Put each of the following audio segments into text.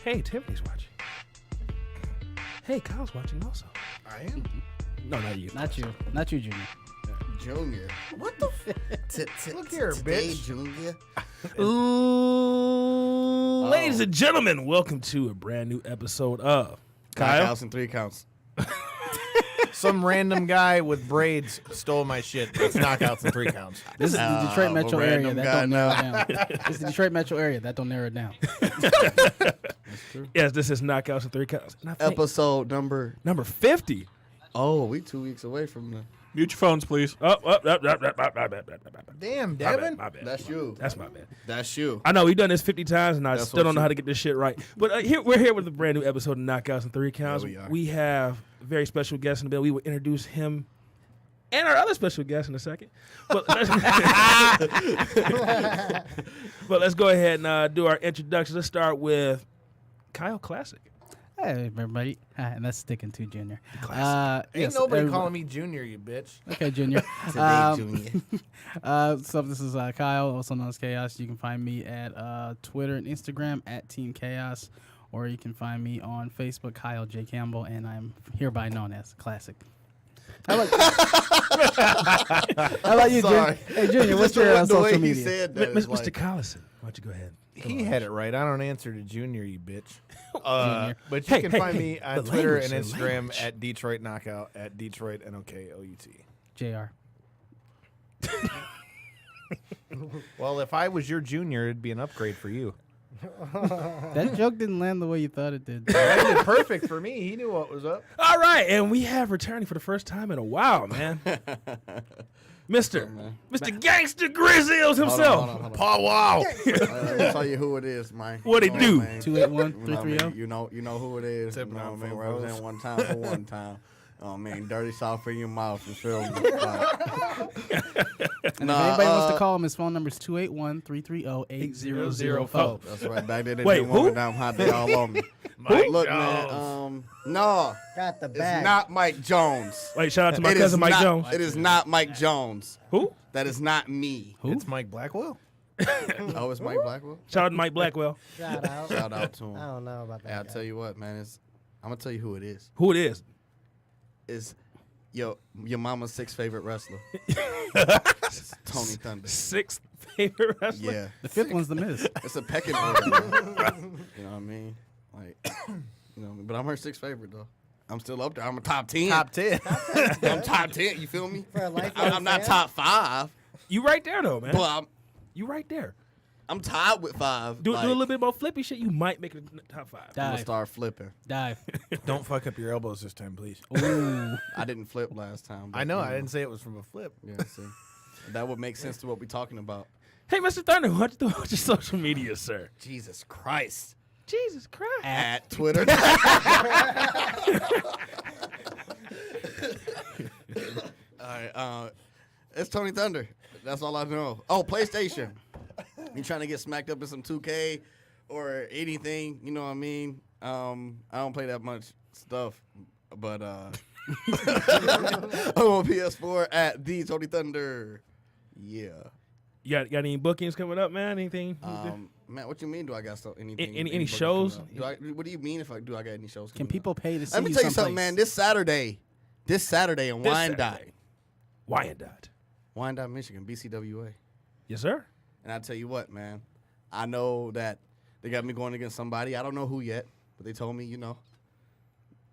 Hey, Tiffany's watching. Hey, Kyle's watching also. I am. No, not you. Not you. Not you, Junior. Junior. What the Look here, bitch. Junior. Ooh, ladies and gentlemen, welcome to a brand new episode of Kyle. Knockouts and 3 counts. Some random guy with braids stole my shit. It's knockouts and 3 counts. This is the Detroit metro area. random That guy don't narrow it down. This is the Detroit metro area. That don't narrow it down. Yes, this is Knockouts and 3 Counts. And I think Episode number. number 50. Oh, we 2 weeks away from the. Mute your phones, please. Oh, my bad. Damn, My Devin. bad. That's you. That's my bad. That's you. I know we've done this 50 times, and I That's still what don't know you- how to get this shit right. But we're here with a brand new episode of Knockouts and 3 Counts. Yeah, we are. We have a very special guest in the bill. We will introduce him and our other special guest in a second. But let's go ahead and do our introductions. Let's start with Kyle Classic. Hey, everybody. And that's sticking to Junior. Ain't Yes, nobody everybody- calling me Junior, you bitch. Okay, Junior. Today, Junior. So this is Kyle, also known as Chaos. You can find me at Twitter and Instagram at Team Chaos, or you can find me on Facebook, Kyle J. Campbell, and I'm hereby known as Classic. How about you, Sorry. Junior? Hey, Junior, what's your the way social he media? said that is Mr. like, Collison, why don't you go ahead? He had it right. I don't answer to Junior, you bitch. Junior. But you Hey, can hey, find hey, me on the Twitter language, and the Instagram language. at Detroit Knockout, at Detroit NOKOUT. JR. Well, if I was your junior, it'd be an upgrade for you. That joke didn't land the way you thought it did. That did perfect for me. He knew what was up. All right, and we have returning for the first time in a while, man. Mr. Gangster Grizzles himself. Hold on. Paul Wow. Let me tell you who it is, man. What he You know do? what I mean? 281-330. You know who it is. Tipping You know out what I mean? for Represent Rose. one time for one time. Oh man, dirty south in your mouth. You feel me? And if anybody wants to call him, his phone number is 281-330-8004. That's right. Back then, they Wait, didn't who? want me down hot. They all on me. Mike Look, Jones. man. No, Got the it's bag. not Mike Jones. Wait, shout out to my It is cousin Mike not- Jones. It is not Mike Jones. Who? That is not me. It's Mike Blackwell. Oh, it's Mike Blackwell. Shout out to Mike Blackwell. Shout out. Shout out to him. I don't know about that. Hey, I'll guy. tell you what, man. I'm gonna tell you who it is. Who it is? It's your mama's 6th favorite wrestler, Tony Thunder. 6th favorite wrestler? Yeah, The 5th one's the Miz. it's a pecking order. Man. You know what I mean? Like, you know, but I'm her 6th favorite though. I'm still up there. I'm a top 10. Top 10. I'm top 10. You feel me? For a lifelong I'm not fan? top 5, You right there, though, man. but You right there. I'm tied with 5. Do Like, a little bit more flippy shit, you might make it in the top 5. I'm gonna Dive. start flipping. Dive. Don't fuck up your elbows this time, please. Ooh. I didn't flip last time. But, I know. you I didn't say it was from a flip. Yeah, see, that would make sense to what we're talking about. Hey, Mr. Thunder, what you doing with your social media, sir? Jesus Christ. Jesus Christ. At Twitter. All right, it's Tony Thunder. That's all I know. Oh, PlayStation. You trying to get smacked up in some 2K or anything? You know what I mean? I don't play that much stuff, but I'm on PS4 at the Tony Thunder. Yeah. You got any bookings coming up, man? Anything? Man, what you mean? Do I got stuff? Anything? Any bookings shows? coming up? What do you mean if I got any shows? Can coming up? people pay to see Let me you tell you someplace? something, man. This Saturday in This Wyandotte, Saturday. Wyandotte. Wyandotte, Michigan, BCWA. Yes, sir. And I tell you what, man, I know that they got me going against somebody. I don't know who yet, but they told me, you know,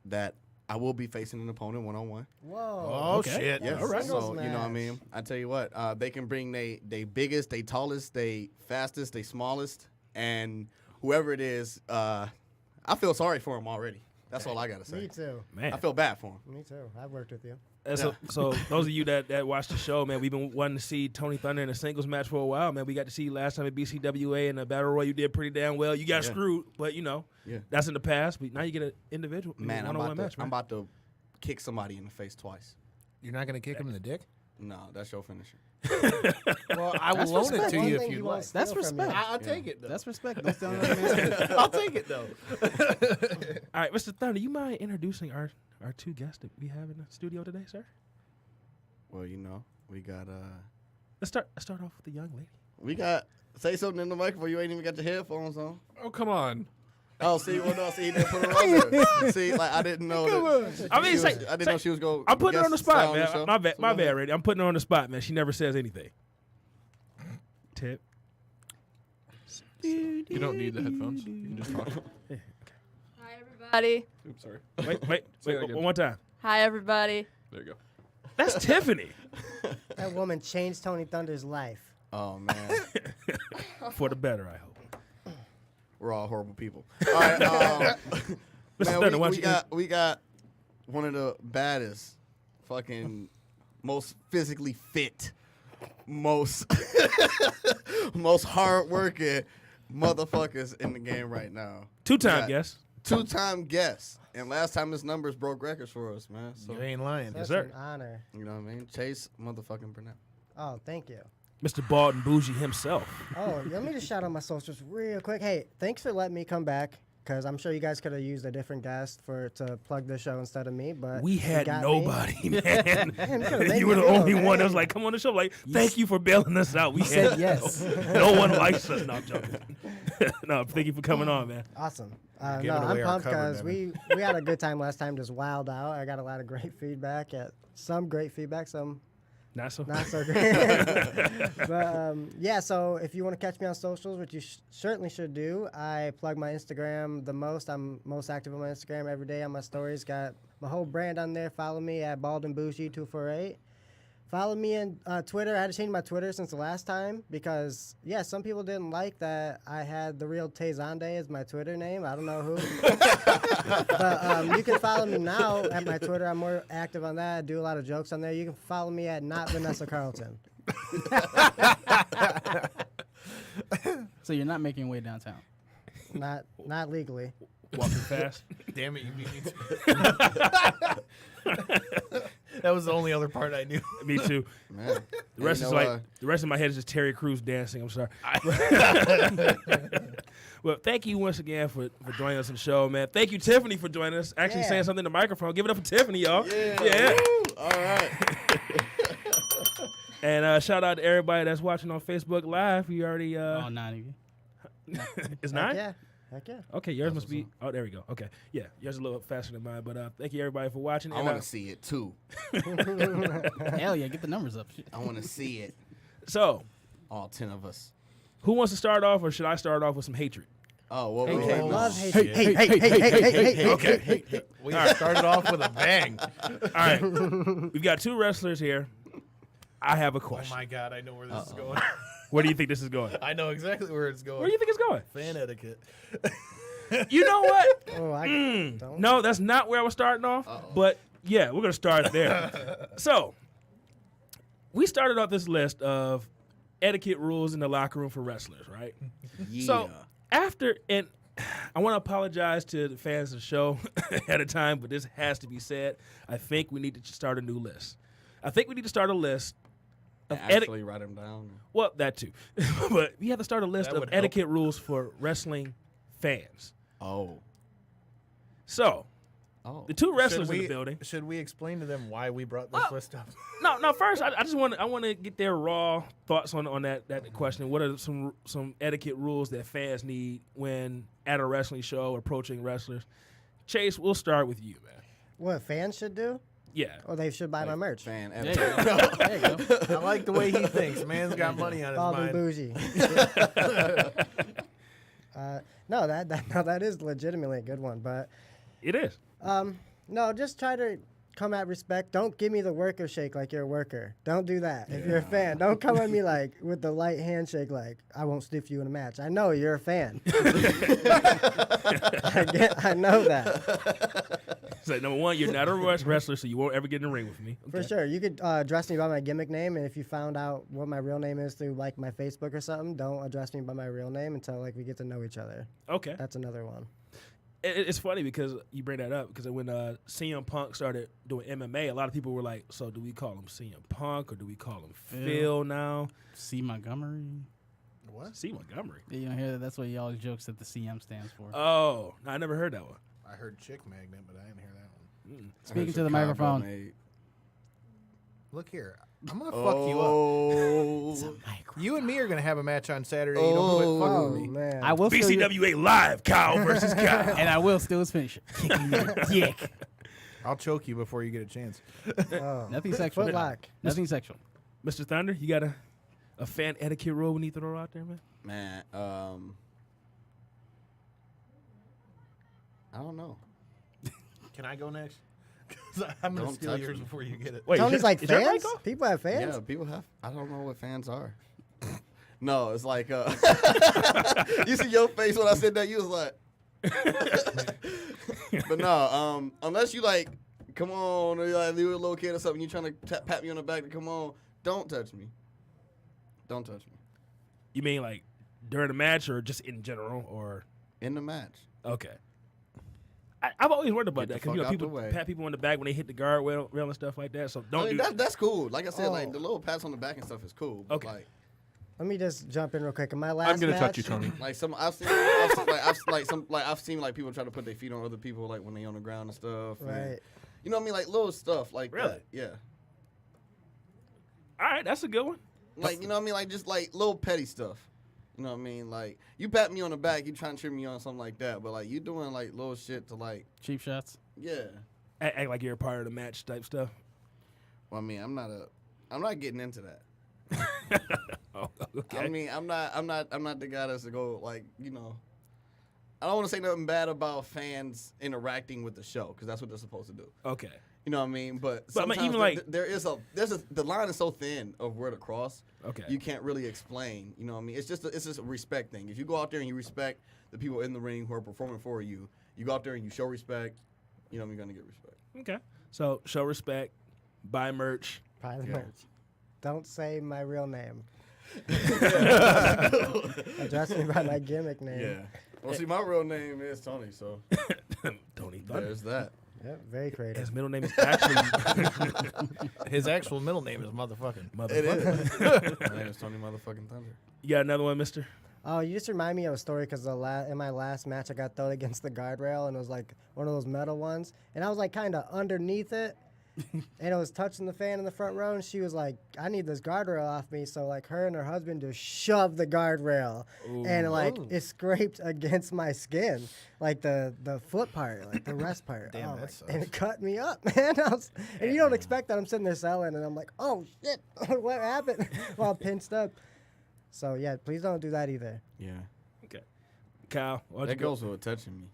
that I will be facing an opponent one-on-one. Whoa. Oh, Okay. shit. Yes. all right. So, you know what I mean? I tell you what, they can bring they biggest, they tallest, they fastest, they smallest, and whoever it is, I feel sorry for him already. That's all I got to say. Me too. Man. I feel bad for him. Me too. I've worked with you. And so those of you that watch the show, man, we've been wanting to see Tony Thunder in a singles match for a while, man. We got to see you last time at BCWA in the Battle Royal. You did pretty damn well. You got screwed, but, you know, that's in the past. But now you get an individual Man, one-on-one match, man. I'm about to kick somebody in the face twice. You're not going to kick him in the dick? No, that's your finisher. Well, I will That's loan it respect. to One you thing if he you'd wants like. to That's steal from you. respect. I'll take it, though. That's respect. Don't tell me. I'll take it, though. All right, Mr. Thunder, you mind introducing our two guests that we have in the studio today, sir? Well, you know, we got Let's start off with the young lady. say something in the microphone. You ain't even got your headphones on. Oh, come on. Oh, see, well, no, see, he didn't put her on there. See, like, I didn't know that. I mean, I didn't know she was going. I'm putting her on the spot, man. Show. My bad, Randy. I'm putting her on the spot, man. She never says anything. Tip. You don't need the headphones. You can just talk. Hi, everybody. Oops, sorry. Wait, one more time. Hi, everybody. There you go. That's Tiffany. That woman changed Tony Thunder's life. Oh man, For the better, I hope. we're all horrible people. All right, Mr. man, Thunder, why don't we got one of the baddest, fucking, most physically fit, most hardworking motherfuckers in the game right now. Two-time Yeah. guest. Two-time guest. And last time his numbers broke records for us, man. So, You ain't lying. That's sir. an honor. you know what I mean? Chase motherfucking Burnett. Oh, thank you. Mr. Baldwin Bougie himself. Oh, let me just shout out my socials real quick. Hey, thanks for letting me come back, because I'm sure you guys could have used a different guest to plug the show instead of me. But We you had got nobody, man. Man, you could've made You me were the feel only okay. one that was like, come on the show. Like, thank you for bailing us out. We said had yes. No one likes us. No, I'm joking. No, thank you for coming on, man. Awesome. Giving No, I'm away our pumped cover, because Devin. we had a good time last time, just wild out. I got a lot of great feedback. Some great feedback, some Not so. not so great. But yeah, so if you want to catch me on socials, which you certainly should do, I plug my Instagram the most. I'm most active on my Instagram every day on my stories. Got my whole brand on there. Follow me at BaldenBougie248. Follow me on Twitter. I had to change my Twitter since the last time because, yeah, some people didn't like that I had the real Tezande as my Twitter name. I don't know who. But you can follow me now at my Twitter. I'm more active on that. I do a lot of jokes on there. You can follow me at not Vanessa Carlton. So you're not making your way downtown. Not legally. Walking fast. Damn it, you beat me to That was the only other part I knew. Me too. Man. The rest You is know, like the rest of my head is just Terry Crews dancing. I'm sorry. Well, thank you once again for joining us on the show, man. Thank you, Tiffany, for joining us. Actually Yeah. saying something in the microphone. Give it up for Tiffany, y'all. Yeah. Woo! All right. And shout out to everybody that's watching on Facebook Live. We already Oh, not even. it's Heck not. yeah. Heck yeah. Okay, yours must be. Oh, there we go. Okay, yeah, yours is a little faster than mine. But thank you everybody for watching. I And, want to see it too. Hell yeah, get the numbers up. Shit. I want to see it. So, All 10 of us. who wants to start off, or should I start off with some hatred? Oh, what I we hate love most. hate. Hey. Okay. We started off with a bang. All right, we've got two wrestlers here. I have a Oh question. my God, I know where this is going. Where do you think this is going? I know exactly where it's going. Where do you think it's going? Fan etiquette. You know what? Oh, I don't. No, that's not where I was starting off. But yeah, we're gonna start there. So, we started off this list of etiquette rules in the locker room for wrestlers, right? Yeah. So after, and I want to apologize to the fans of the show at a time, but this has to be said. I think we need to start a new list. I think we need to start a list of actually write them down. Well, that too. But we have to start a list That of would help. etiquette rules for wrestling fans. Oh. So, Oh. the two wrestlers in the building. Should we explain to them why we brought this list up? No. First, I just want to get their raw thoughts on that question. What are some etiquette rules that fans need when at a wrestling show approaching wrestlers? Chase, we'll start with you, man. What fans should do? Yeah. Or they should buy my merch. Fan There you etiquette. go. There you go. I like the way he thinks. Man's got money on his Bald and mind. bougie. No, that is legitimately a good one. But It is. no, just try to come at respect. Don't give me the worker shake like you're a worker. Don't do that. If you're a fan, don't come at me like with the light handshake like I won't stiff you in a match. I know you're a fan. I know that. It's like, number one, you're not a wrestler, so you won't ever get in the ring with me. For Okay. sure. You could address me by my gimmick name, and if you found out what my real name is through like my Facebook or something, don't address me by my real name until like we get to know each other. Okay. That's another one. It's funny because you bring that up because when CM Punk started doing MMA, a lot of people were like, so do we call him CM Punk or do we call him Phil now? C. Montgomery. What? C. Montgomery. Yeah, you don't hear that? That's what he always jokes that the CM stands for. Oh, no, I never heard that one. I heard chick magnet, but I didn't hear that one. Speaking to the microphone. Look here. I'm gonna fuck you up. You and me are gonna have a match on Saturday. You don't quit fucking Oh with me. man. I will steal your, BCWA live, Kyle versus Kyle. and I will steal his finisher. Kicking your dick. I'll choke you before you get a chance. Oh. Nothing sexual. Footlock. Nothing sexual. Mr. Thunder, you got a fan etiquette rule we need to throw out there, man? Man, I don't know. Can I go next? 'Cause I'm gonna Don't steal touch yours me. before you get it. Wait, Tony's like is your mic fans? off? People have fans? Yeah, people have. I don't know what fans are. No, it's like you see your face when I said that. You was like, but no. Unless you like, come on, or you like leave a little kid or something. You trying to pat me on the back to come on. Don't touch me. Don't touch me. You mean like during the match or just in general? Or In the match. okay. I've always wondered about Get that the because you know fuck out people the way. pat people on the back when they hit the guard rail and stuff like that. So don't I mean, do that's cool. Like I said, like Oh. the little pats on the back and stuff is cool. But Okay. Like, Let me just jump in real quick. In my last I'm gonna match, touch you, Tony. like I've seen like people try to put their feet on other people like when they on the ground and stuff. and, Right. you know what I mean? Like little stuff like Really? that. Yeah. All right, that's a good one. Like, you know what I mean? Like, just, like, little petty stuff. You know what I mean? Like, you pat me on the back, you trying to cheer me on, something like that. But, like, you doing, like, little shit to, like, Cheap shots. yeah. Act like you're a part of the match type stuff. Well, I mean, I'm not getting into that. Oh, okay. I mean, I'm not the guy that's to go, like, you know. I don't want to say nothing bad about fans interacting with the show, because that's what they're supposed to do. Okay. You know what I mean? But But I mean, sometimes even like- the line is so thin of where to cross. Okay. You can't really explain. You know what I mean? It's just a respect thing. If you go out there and you respect the people in the ring who are performing for you, you go out there and you show respect. You know, you're gonna get respect. Okay. So show respect, buy merch. Buy the Yeah. merch. Don't say my real name. Address me by my gimmick name. Well, see, my real name is Tony, so Tony Thunder. there's that. Yep, very creative. His middle name is actually His actual middle name is motherfucking. It motherfucker. is. My name is Tony motherfucking Thunder. You got another one, mister? Oh, you just remind me of a story because in my last match, I got thrown against the guardrail, and it was like one of those metal ones, and I was like kind of underneath it, and it was touching the fan in the front row, and she was like, "I need this guardrail off me," so like her and her husband just shoved the guardrail, and like it scraped against my skin, like the foot part, like the rest part. Damn, Oh that my- sucks. and it cut me up, man. And you don't expect that. I'm sitting there selling, and I'm like, "Oh shit, what happened?" While pinched up. So yeah, please don't do that either. Yeah. Okay. Kyle, why don't, That you go, goes with touching me.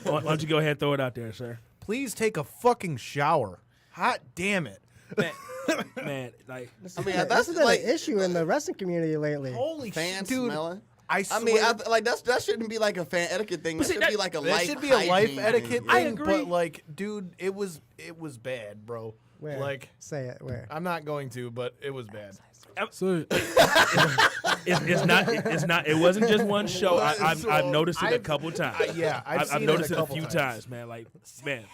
why don't you go ahead and throw it out there, sir? Please take a fucking shower. Hot damn it. Man, like This I mean, has that's been like- an issue in the wrestling community lately. Holy Fan shit, dude. smelling. I I swear. mean, like that shouldn't be like a fan etiquette thing. That see, should that- be like a that life. should be a life hygiene etiquette thing. thing. I agree. But like, dude, it was bad, bro. Where? Like, Say it. Where? I'm not going to, but it was bad. So it's not. It wasn't just one show. I've noticed it a couple times. Yeah, I've seen noticed it it a a couple few times, man. Like, man.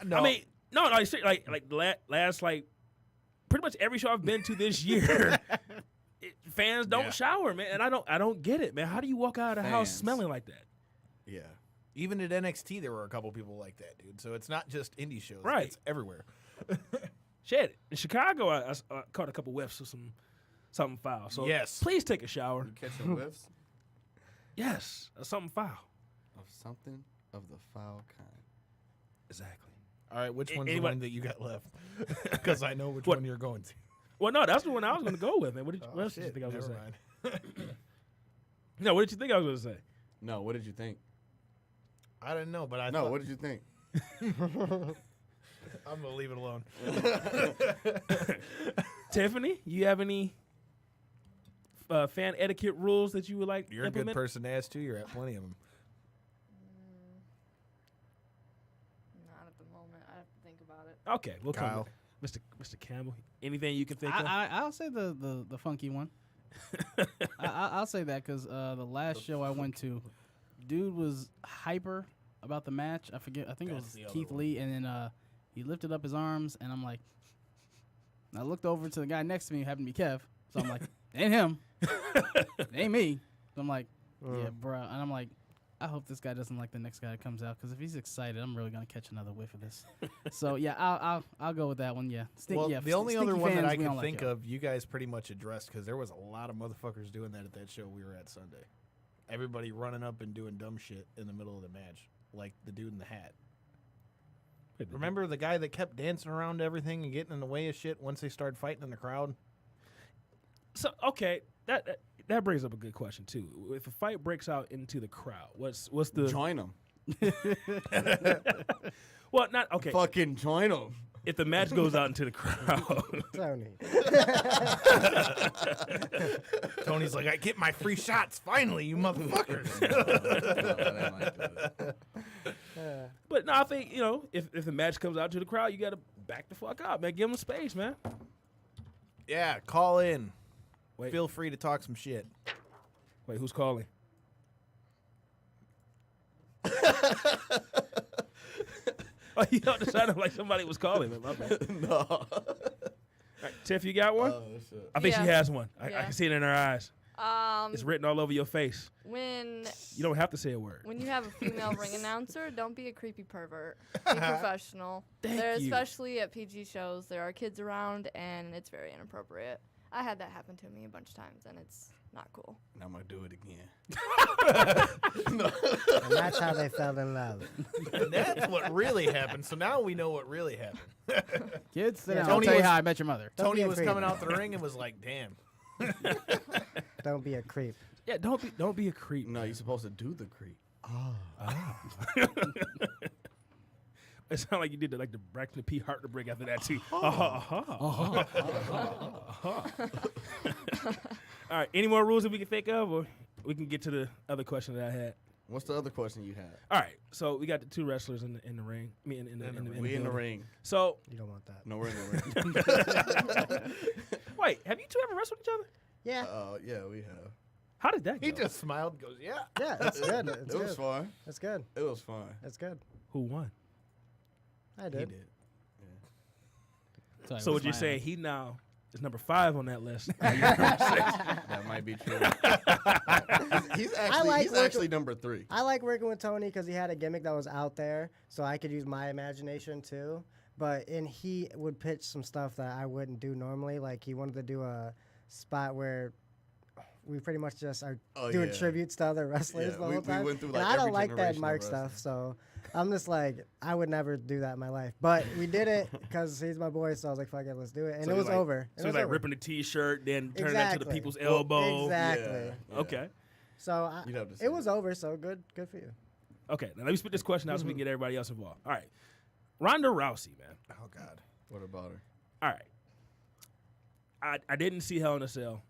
No, I mean, no, like last like pretty much every show I've been to this year, fans don't Yeah. shower, man, and I don't get it, man. How do you walk out of the house Fans. smelling like that? Yeah. even at NXT, there were a couple people like that, dude. So it's not just indie shows. Right. It's everywhere. Shit, in Chicago, I caught a couple whiffs of something foul. So Yes. please take a shower. You catching whiffs Yes, something foul. of something of the foul kind. Exactly. All right, which one's the anybody- one that you got left? Because I know which What? one you're going to. Well, no, that's the one I was going to go with, man. What else did you Shit, think I was never going to say? mind. No, what did you think I was going to say? No, what did you think? I didn't know, but I No, thought, what did you think? I'm gonna leave it alone. Tiffany, you have any fan etiquette rules that you would like You're a good implement? person to ask too. You're at plenty of them. Not at the moment. I have to think about it. Okay, we'll come Kyle. with Mr. Campbell. Anything you can think of? I'll say the funky one. I'll say that because the last show I went to, dude was hyper about the match. I forget. I think That's it the was other Keith one. Lee, and then he lifted up his arms, and I'm like, I looked over to the guy next to me, who happened to be Kev. So I'm like, ain't him, it ain't me. So I'm like, yeah, bro. And I'm like, I hope this guy doesn't like the next guy that comes out, because if he's excited, I'm really gonna catch another whiff of this. So yeah, I'll go with that one. Yeah. The only other one that I can can think of, you guys pretty much addressed, because there was a lot of motherfuckers doing that at that show we were at Sunday. Everybody running up and doing dumb shit in the middle of the match, like the dude in the hat. Remember the guy that kept dancing around everything and getting in the way of shit once they started fighting in the crowd? So okay, that brings up a good question too. If a fight breaks out into the crowd, what's the Join them. well, not okay. Fucking join them. If the match goes out into the crowd, Tony. Tony's like, I get my free shots finally, you motherfuckers. but no, I think if the match comes out to the crowd, you got to back the fuck up, man. Give them space, man. Yeah, call in. Wait. Feel free to talk some shit. Wait, who's calling? Oh, you know, it sounded like somebody was calling, man. My bad. No. All right, Tiff, you got one? Oh, shit. I think she Yeah. has one. I Yeah. can see it in her eyes. It's written all over your face. When You don't have to say a word. you have a female ring announcer, don't be a creepy pervert. Be professional. Thank There, you. especially at PG shows, there are kids around, and it's very inappropriate. I had that happen to me a bunch of times, and it's not cool. Now I'm going to do it again. And that's how they fell in love. And that's what really happened. So now we know what really happened. Kids, sit Yeah, down. I'll Tony tell you was- how I met your mother. Don't be Tony a was creep. coming out the ring and was like, damn. Don't be a creep. Yeah, don't be a creep. No, you're supposed to do the creep. It sounded like you did like the Braxton P. Hart to break after that too. All right, any more rules that we can think of, or we can get to the other question that I had. What's the other question you had? All right, so we got the two wrestlers in the ring. I mean, in the We in the building. ring. So You don't want that. No, we're in the ring. wait, have you two ever wrestled each other? Yeah. Yeah, we have. How did that go? He just smiled and goes, yeah. Yeah, it's good. It's It was good. fun. It's good. It was fun. It's good. Who won? I did. He did. Sorry, So what's what you're my saying? He now is number 5 on that list. That might be true. he's actually number 3. I like working with Tony because he had a gimmick that was out there, so I could use my imagination too. He would pitch some stuff that I wouldn't do normally. Like he wanted to do a spot where we pretty much just are doing yeah. tributes to other wrestlers Yeah, the we- whole we time. went through, And like, I don't every like that generation of Mark wrestling. stuff, so I'm just like, I would never do that in my life. But we did it because he's my boy, so I was like, fuck it, let's do it. And So it you was like- over. So he's like ripping the T-shirt, then turning that to the Exactly. people's elbow. Exactly. Yeah. Okay. So You'd have to see it was over, so good for you. Okay. Now let me spit this question out so we can get everybody else involved. All right. Ronda Rousey, man. Oh, God. What about her? All right. I didn't see Hell in a Cell.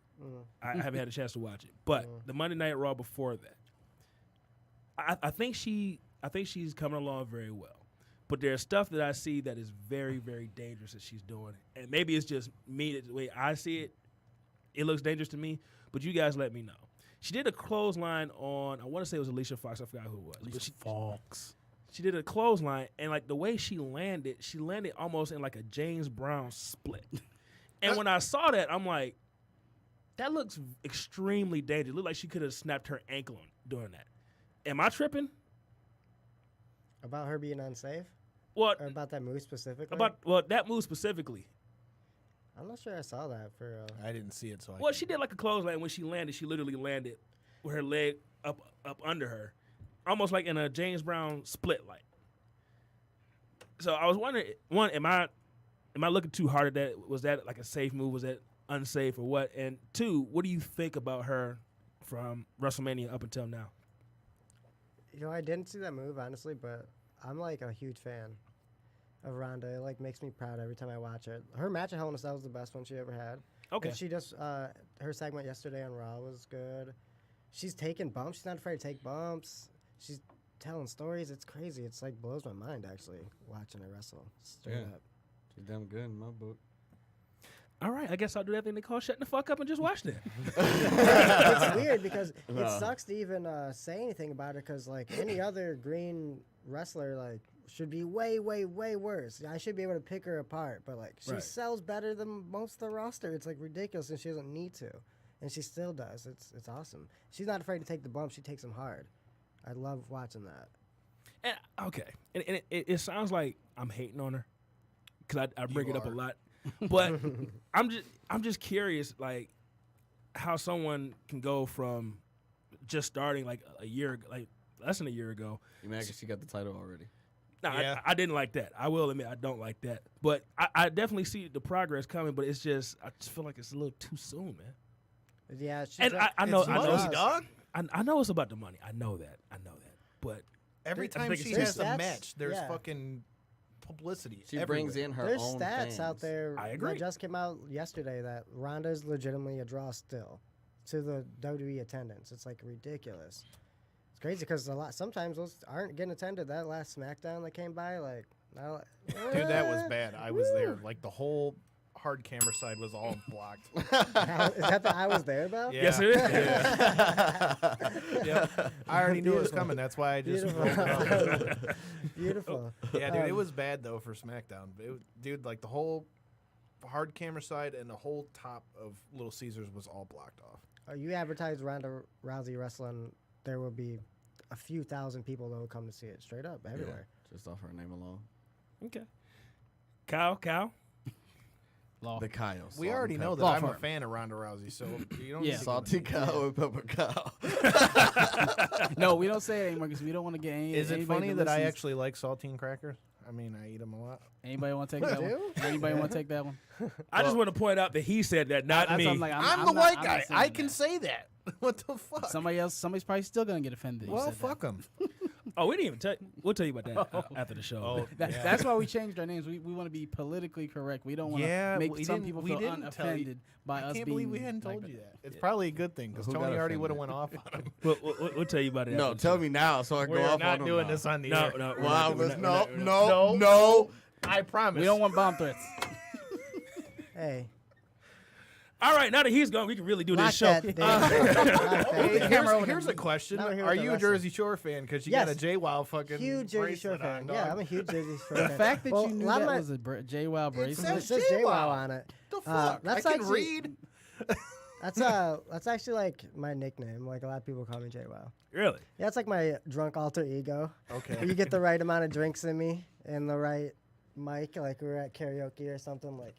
I haven't had a chance to watch it, but the Monday Night Raw before that, I think she's coming along very well. But there's stuff that I see that is very, very dangerous that she's doing, and maybe it's just me the way I see it. It looks dangerous to me, but you guys let me know. She did a clothesline on, I want to say it was Alicia Fox. I forgot who it was. But she did a clothesline, and like the way she landed almost in like a James Brown split. And when I saw that, I'm like, that looks extremely dangerous. It looked like she could have snapped her ankle doing that. Am I tripping? About her being unsafe? What Or about that move specifically? that move specifically? I'm not sure I saw that for I didn't see it, so Well, she did like a clothesline. When she landed, she literally landed with her leg up under her, almost like in a James Brown split like. So I was wondering, one, am I looking too hard at that? Was that like a safe move? Was that unsafe or what? And two, what do you think about her from WrestleMania up until now? I didn't see that move, honestly, but I'm like a huge fan of Ronda. It like makes me proud every time I watch it. Her match at Hell in a Cell was the best one she ever had. Okay. And she just her segment yesterday on Raw was good. She's taking bumps. She's not afraid to take bumps. She's telling stories. It's crazy. It's like blows my mind actually watching her wrestle. Straight Yeah. up. She's damn good in my book. All right, I guess I'll do that thing they call shutting the fuck up and just watch that. It's weird because No. it sucks to even say anything about it because like any other green wrestler like should be way worse. I should be able to pick her apart, but like she Right. sells better than most of the roster. It's like ridiculous, and she doesn't need to, and she still does. It's awesome. She's not afraid to take the bump. She takes them hard. I love watching that. And, okay, and it sounds like I'm hating on her because I bring it up a lot, but I'm just curious, like how someone can go from just starting like a year, like less than a year ago. You mad because she got the title already? No, Yeah. I didn't like that. I will admit I don't like that, but I definitely see the progress coming. But it's just I just feel like it's a little too soon, man. Yeah, she's And a- I know It's I know money, dog. I know it's about the money. I know that, but Every I time think she it's has just a stats, match, there's yeah. fucking publicity. She everywhere. brings in her there's own stats fans. out there I agree. that just came out yesterday that Ronda's legitimately a draw still to the WWE attendance. It's like ridiculous. It's crazy because sometimes those aren't getting attended. That last SmackDown that came by, like, Dude, that was bad. I was there. Like the whole hard camera side was all blocked. Is that the I was there though? Yeah. yes, it is. Yep. I already knew it was coming. That's why I just Beautiful. rolled it off. Beautiful. Yeah, dude, it was bad though for SmackDown. Dude, like the whole hard camera side and the whole top of Little Caesars was all blocked off. You advertise Ronda Rousey wrestling, there will be a few thousand people that will come to see it straight up everywhere. Just off her name alone. Okay, Kyle. Law. The Kyle. We already know that Law I'm a firm. fan of Ronda Rousey, so you don't Yeah. need to Salty give me- cow and pepper cow. No, we don't say it anymore because we don't want to get any. Is it anybody funny that I listens- actually like saltine crackers? I mean, I eat them a lot. Anybody want to take that one? Anybody want to take that one? I just want to point out that he said that, not That's me. what I'm like, I'm the not- white I'm guy. not saying I can that. say that. What the fuck? Somebody's probably still gonna get offended. that you Well, said that. fuck them. Oh, we didn't even tell. We'll tell you about that after the show. Oh, yeah. That's why we changed our names. We want to be politically correct. We don't want to Yeah, make we some didn't- people we feel didn't tell you- unoffended by I us can't being. believe we hadn't like told you that. It's probably a good thing because Who got Tony already would have offended? went off on him. We'll tell you about it. No, after the tell show. me now so I can We're go off not on doing them this on the No, air. no. Wow, we're not- no, we're not- no, No. no. I promise. We don't want bomb threats. Hey, All right, now that he's gone, we can really do lock this show. that. Hey, Damn. here's a question. Now we're here Are with the you a wrestling. Jersey Shore fan? Because you Yes. got a JWoww fucking Huge Jersey Shore bracelet fan. on, Yeah, dog. I'm a huge Jersey Shore The fan. fact that Well, you a knew lot that of my- was a JWoww It bracelet. says It says JWoww. JWoww on it. The fuck? That's I can actually- read. That's actually like my nickname. Like a lot of people call me JWoww. Really? Yeah, it's like my drunk alter ego. Okay. You get the right amount of drinks in me and the right mic, like we were at karaoke or something, like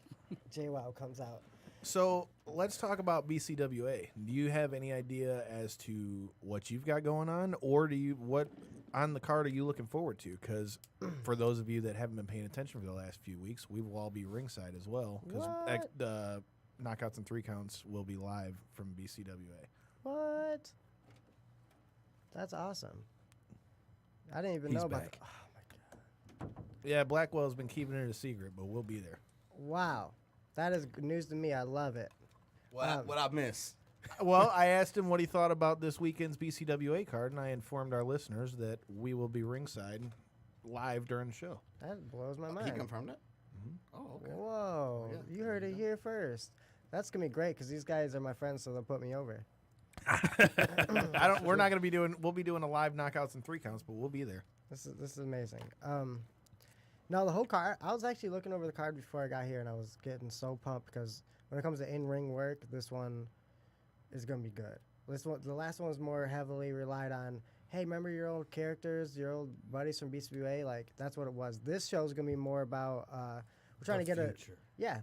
JWoww comes out. So let's talk about BCWA. Do you have any idea as to what you've got going on, or what on the card are you looking forward to? Because for those of you that haven't been paying attention for the last few weeks, we will all be ringside as well. Because What? the knockouts and 3 counts will be live from BCWA. What? That's awesome. I didn't even He's know about. back. Oh my god! Yeah, Blackwell's been keeping it a secret, but we'll be there. Wow, that is good news to me. I love it. What I miss? Well, I asked him what he thought about this weekend's BCWA card, and I informed our listeners that we will be ringside live during the show. That blows my He mind. confirmed it? Oh, okay. Whoa! Yeah, You heard it here first. That's gonna be great because these guys are my friends, so they'll put me over. We're not going to be doing. We'll be doing a live knockouts and 3 counts, but we'll be there. This is amazing. No, the whole card. I was actually looking over the card before I got here, and I was getting so pumped because when it comes to in-ring work, this one is gonna be good. This one, the last one was more heavily relied on. Hey, remember your old characters, your old buddies from BCWA? Like that's what it was. This show is gonna be more about. We're trying to get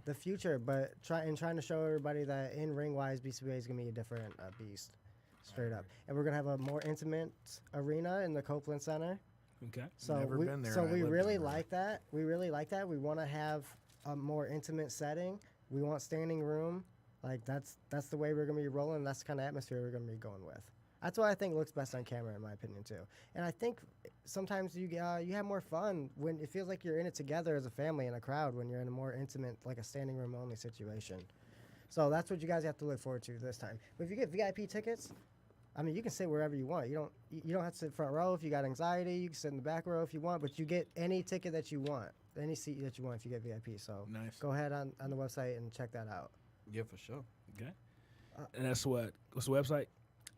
the future, but trying to show everybody that in-ring wise, BCWA is gonna be a different beast, straight up. And we're gonna have a more intimate arena in the Copeland Center. Okay. So Never we, been there, so and I we lived really there. like that. We really like that. We want to have a more intimate setting. We want standing room. Like that's the way we're gonna be rolling. That's the kind of atmosphere we're gonna be going with. That's what I think looks best on camera, in my opinion, too. And I think sometimes you have more fun when it feels like you're in it together as a family in a crowd when you're in a more intimate, like a standing room only situation. So that's what you guys have to look forward to this time. But if you get VIP tickets, I mean, you can sit wherever you want. You don't have to sit front row if you got anxiety. You can sit in the back row if you want, but you get any ticket that you want, any seat that you want if you get VIP. So Nice. go ahead on the website and check that out. Yeah, for sure. Okay. And that's what? What's the website?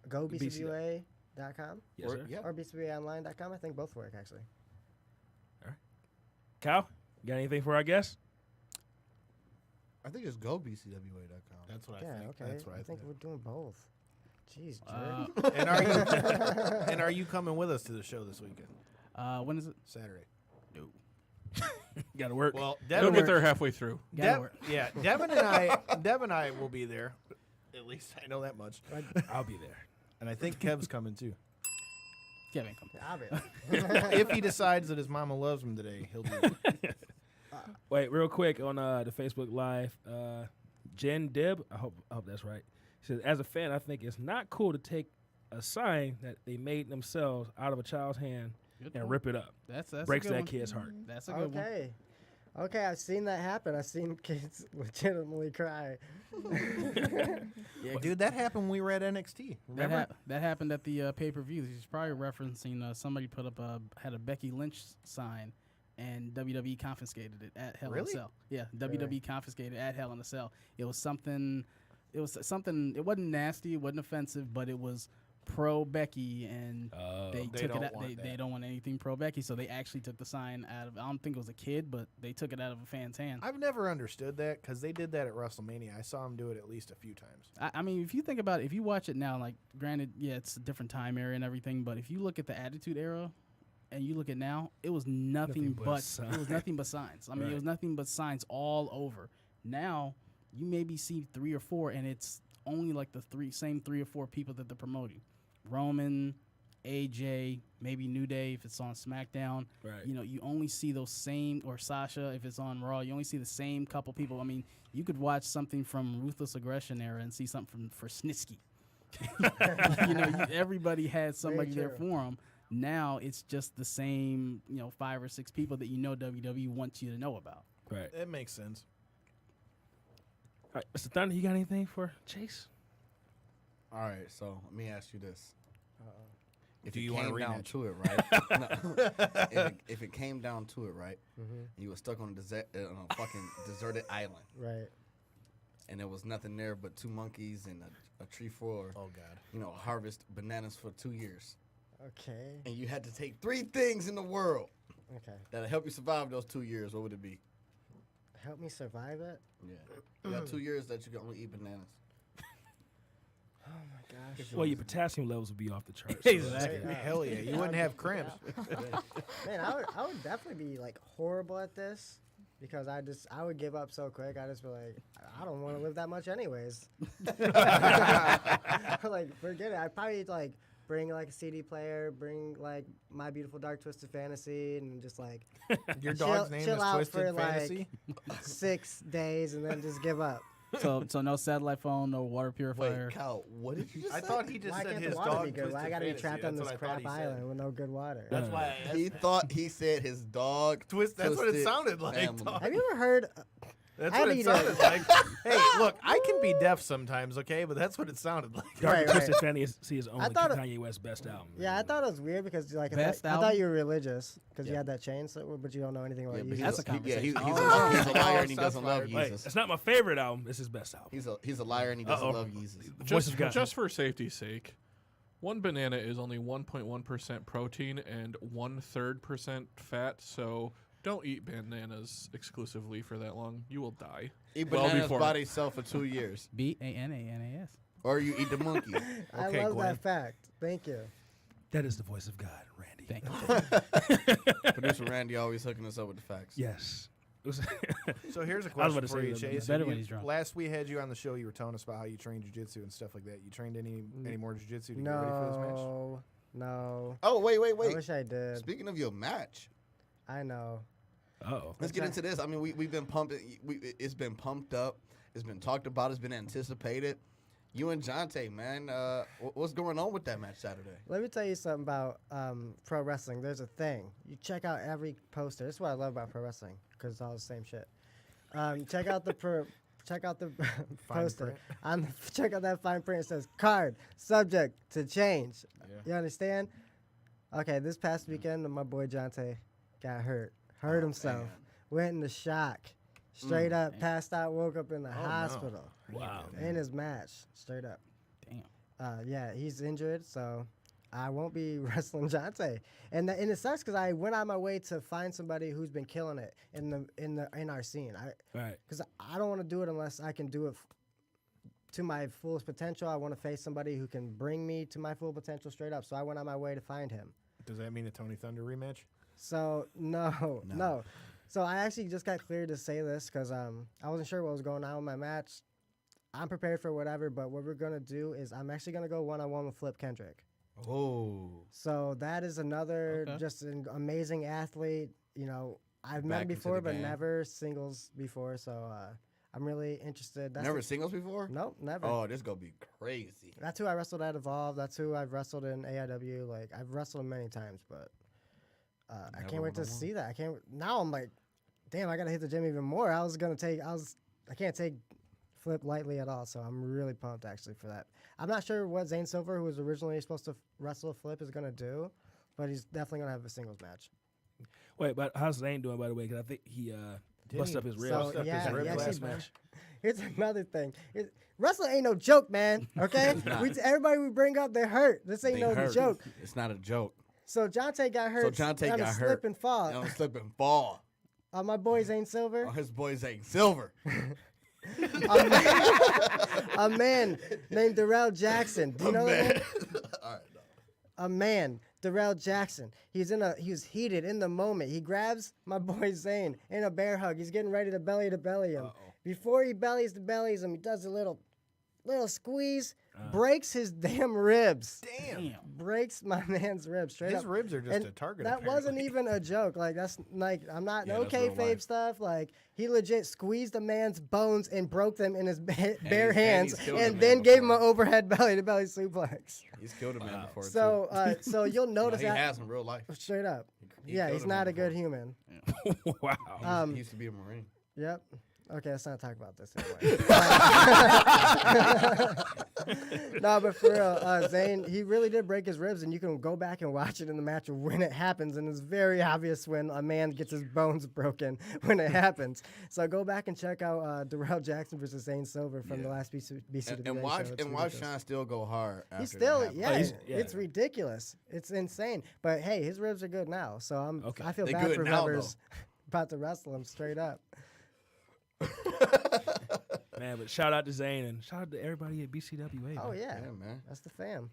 Go BCWA. BCWA.com Yes, sir. Yeah. or BCWAonline.com. I think both work, actually. Kyle, you got anything for our guests? I think it's go BCWA.com. That's what I Yeah, think. okay. That's what I think we're doing both. Jeez, jerk. And are you coming with us to the show this weekend? When is it? Saturday. No. Got to work. Well, He'll Devin, get there halfway through. yeah, Devin and I will be there. At least I know that much. I'll be there. And I think Kev's coming too. Kevin, come. I'll be If he decides that his mama loves him today, he'll be there. Wait, real quick on the Facebook Live. Jen Dib, I hope that's right. She says, as a fan, I think it's not cool to take a sign that they made themselves out of a child's hand and rip it up. That's Breaks a good that one. kid's heart. That's a good one. Okay, I've seen that happen. I've seen kids legitimately cry. Yeah, dude, that happened when we were at NXT. Remember? That happened at the pay-per-view. He's probably referencing somebody put up had a Becky Lynch sign, and WWE confiscated it at Hell in a Cell. Yeah, WWE confiscated it at Hell in a Cell. It was something. It wasn't nasty. It wasn't offensive, but it was pro Becky, and they took it out. They don't want anything pro Becky, so they actually took the sign out of. I don't think it was a kid, but they took it out of a fan's hand. I've never understood that because they did that at WrestleMania. I saw them do it at least a few times. I mean, if you think about it, if you watch it now, like, granted, yeah, it's a different time era and everything, but if you look at the Attitude Era and you look at now, it was nothing but signs. I mean, it was nothing but signs all over. Now, you maybe see 3 or 4, and it's only like the same 3 or 4 people that they're promoting. Roman, AJ, maybe New Day if it's on SmackDown. Right. You know, you only see those same, or Sasha if it's on Raw. You only see the same couple people. I mean, you could watch something from Ruthless Aggression era and see something for Snitsky. You know, everybody had somebody there for them. Now it's just the same, 5 or 6 people that WWE wants you to know about. Right. That makes sense. All right, Mr. Thunder, you got anything for Chase? All right, so let me ask you this. If Do it you want came a down rematch? to it, right? No. if it came down to it, right? And you were stuck on a fucking deserted island, Right. and there was nothing there but 2 monkeys and a tree for, Oh God. harvest bananas for 2 years, Okay. and you had to take 3 things in the world Okay. that'll help you survive those 2 years. What would it be? Help me survive it. Yeah, you got 2 years that you can only eat bananas. Oh my gosh. Well, your potassium levels would be off the charts. Exactly. Hell yeah, you wouldn't have cramps. Man, I would definitely be like horrible at this because I would give up so quick. I just be like, I don't want to live that much anyways. Like, forget it. I'd probably like bring like a CD player, bring like My Beautiful Dark Twisted Fantasy, and just like Your dog's name chill is out Twisted for Fantasy. like 6 days and then just give up. So no satellite phone, no water purifier. Wait, Kyle, what did you just I say? thought he just Why said can't his the water dog be good? Twisted Why I gotta be Fantasy. trapped on That's this what I thought crap he said. island with no good water? That's why I He asked. thought he said his dog. That's what it Twisted sounded like. Family. dog. Have you ever heard? That's I what it need sounded to- like. Hey, look, I can be deaf sometimes, okay? But that's what it sounded like. Dark Right, Twisted right. Fantasy is only thought it- Kanye West's best album. Yeah, I thought it was weird because like Best I album? thought you were religious because you Yeah. had that chain, but you don't know anything about Yeah, but you. That's a he's a conversation. he's a liar and he Shots doesn't love fired. Wait, Jesus. it's not my favorite album. It's his best album. He's a liar and he doesn't love Jesus. Voice of God. Just for safety's sake, one banana is only 1.1% protein and 1/3% fat, so don't eat bananas exclusively for that long. You will die. Eat Well bananas before. by themselves for 2 years, BANANAS. or you eat the monkey. I Okay, love Gwen. that fact. Thank you. That is the voice of God, Randy. Thank you. Producer Randy always hooking us up with the facts. Yes. It was- So here's a I was question about to for say you, that. Chase. Better You- when he's drunk. Last we had you on the show, you were telling us about how you trained jiu-jitsu and stuff like that. You trained any more jiu-jitsu to get ready for this match? No. Oh, wait. I wish I did. Speaking of your match, I know. Uh-oh. let's get into this. I mean, we've been pumping. It's been pumped up. It's been talked about. It's been anticipated. You and Jonte, man, what's going on with that match Saturday? Let me tell you something about pro wrestling. There's a thing. You check out every poster. This is what I love about pro wrestling because it's all the same shit. Check out the poster. Check out that fine print. It says card subject to change. You understand? Okay, this past weekend, my boy Jonte got hurt. Hurt himself. man. Went into shock. Straight up, passed out, woke up in the hospital. Wow. In his match, straight up. Damn. Yeah, he's injured, so I won't be wrestling Jonte. And it sucks because I went out my way to find somebody who's been killing it in our scene. Right. Because I don't want to do it unless I can do it to my fullest potential. I want to face somebody who can bring me to my full potential straight up. So I went on my way to find him. Does that mean a Tony Thunder rematch? So no. So I actually just got cleared to say this because I wasn't sure what was going on with my match. I'm prepared for whatever, but what we're gonna do is I'm actually gonna go 1-on-1 with Flip Kendrick. Oh. So that is another just an amazing athlete. You know, I've met him Back into before, the but game. never singles before. So I'm really interested. Never singles before? Nope, never. Oh, this gonna be crazy. That's who I wrestled at Evolve. That's who I've wrestled in AIW. Like I've wrestled him many times, but I Never can't wait to 1-on-1. see that. I can't. Now I'm like, damn, I gotta hit the gym even more. I can't take Flip lightly at all. So I'm really pumped actually for that. I'm not sure what Zane Silver, who was originally supposed to wrestle Flip, is gonna do, but he's definitely gonna have a singles match. Wait, but how's Zane doing, by the way? Because I think he busted up his ribs. So, Up yeah, his rib he last actually- match. Here's another thing. Wrestling ain't no joke, man. Okay, everybody we bring up, they hurt. This ain't They no hurt. joke. It's not a joke. So Jonte got hurt. Jonte on a got slip hurt. and fall. Don't slip and fall. My boy Zane Silver. Oh, his boys ain't silver. A man named Darrell Jackson. Do you know that name? All right. A man, Darrell Jackson. He was heated in the moment. He grabs my boy Zane in a bear hug. He's getting ready to belly him. Before he bellies him, he does a little squeeze, breaks his damn ribs. Damn. Breaks my man's ribs straight His up. ribs are just And a target. That wasn't apparently. even a joke. Like that's like I'm not Yeah, no that's real kayfabe life. stuff. Like he legit squeezed a man's bones and broke them in his bare and hands, he's killed a and man then gave him an before. overhead belly to belly suplex. He's killed a man before, So so you'll too. notice he that has in real life. straight up. He Yeah, killed he's a man not a good before. human. Wow. He used to be a Marine. Yep. Okay, let's not talk about this anymore. No, but for real, Zane, he really did break his ribs, and you can go back and watch it in the match when it happens, and it's very obvious when a man gets his bones broken when it happens. So go back and check out Darrell Jackson versus Zane Silver from the last BCW And watch show. It's and watch ridiculous. Sean still go hard. After He's still, that yeah, happens. it's ridiculous. It's insane. But hey, his ribs are good now, so I feel They bad good for now, whoever's about to wrestle him straight up. Man, but shout out to Zane and shout out to everybody at BCWA. Oh man. yeah, Yeah, man. that's the fam.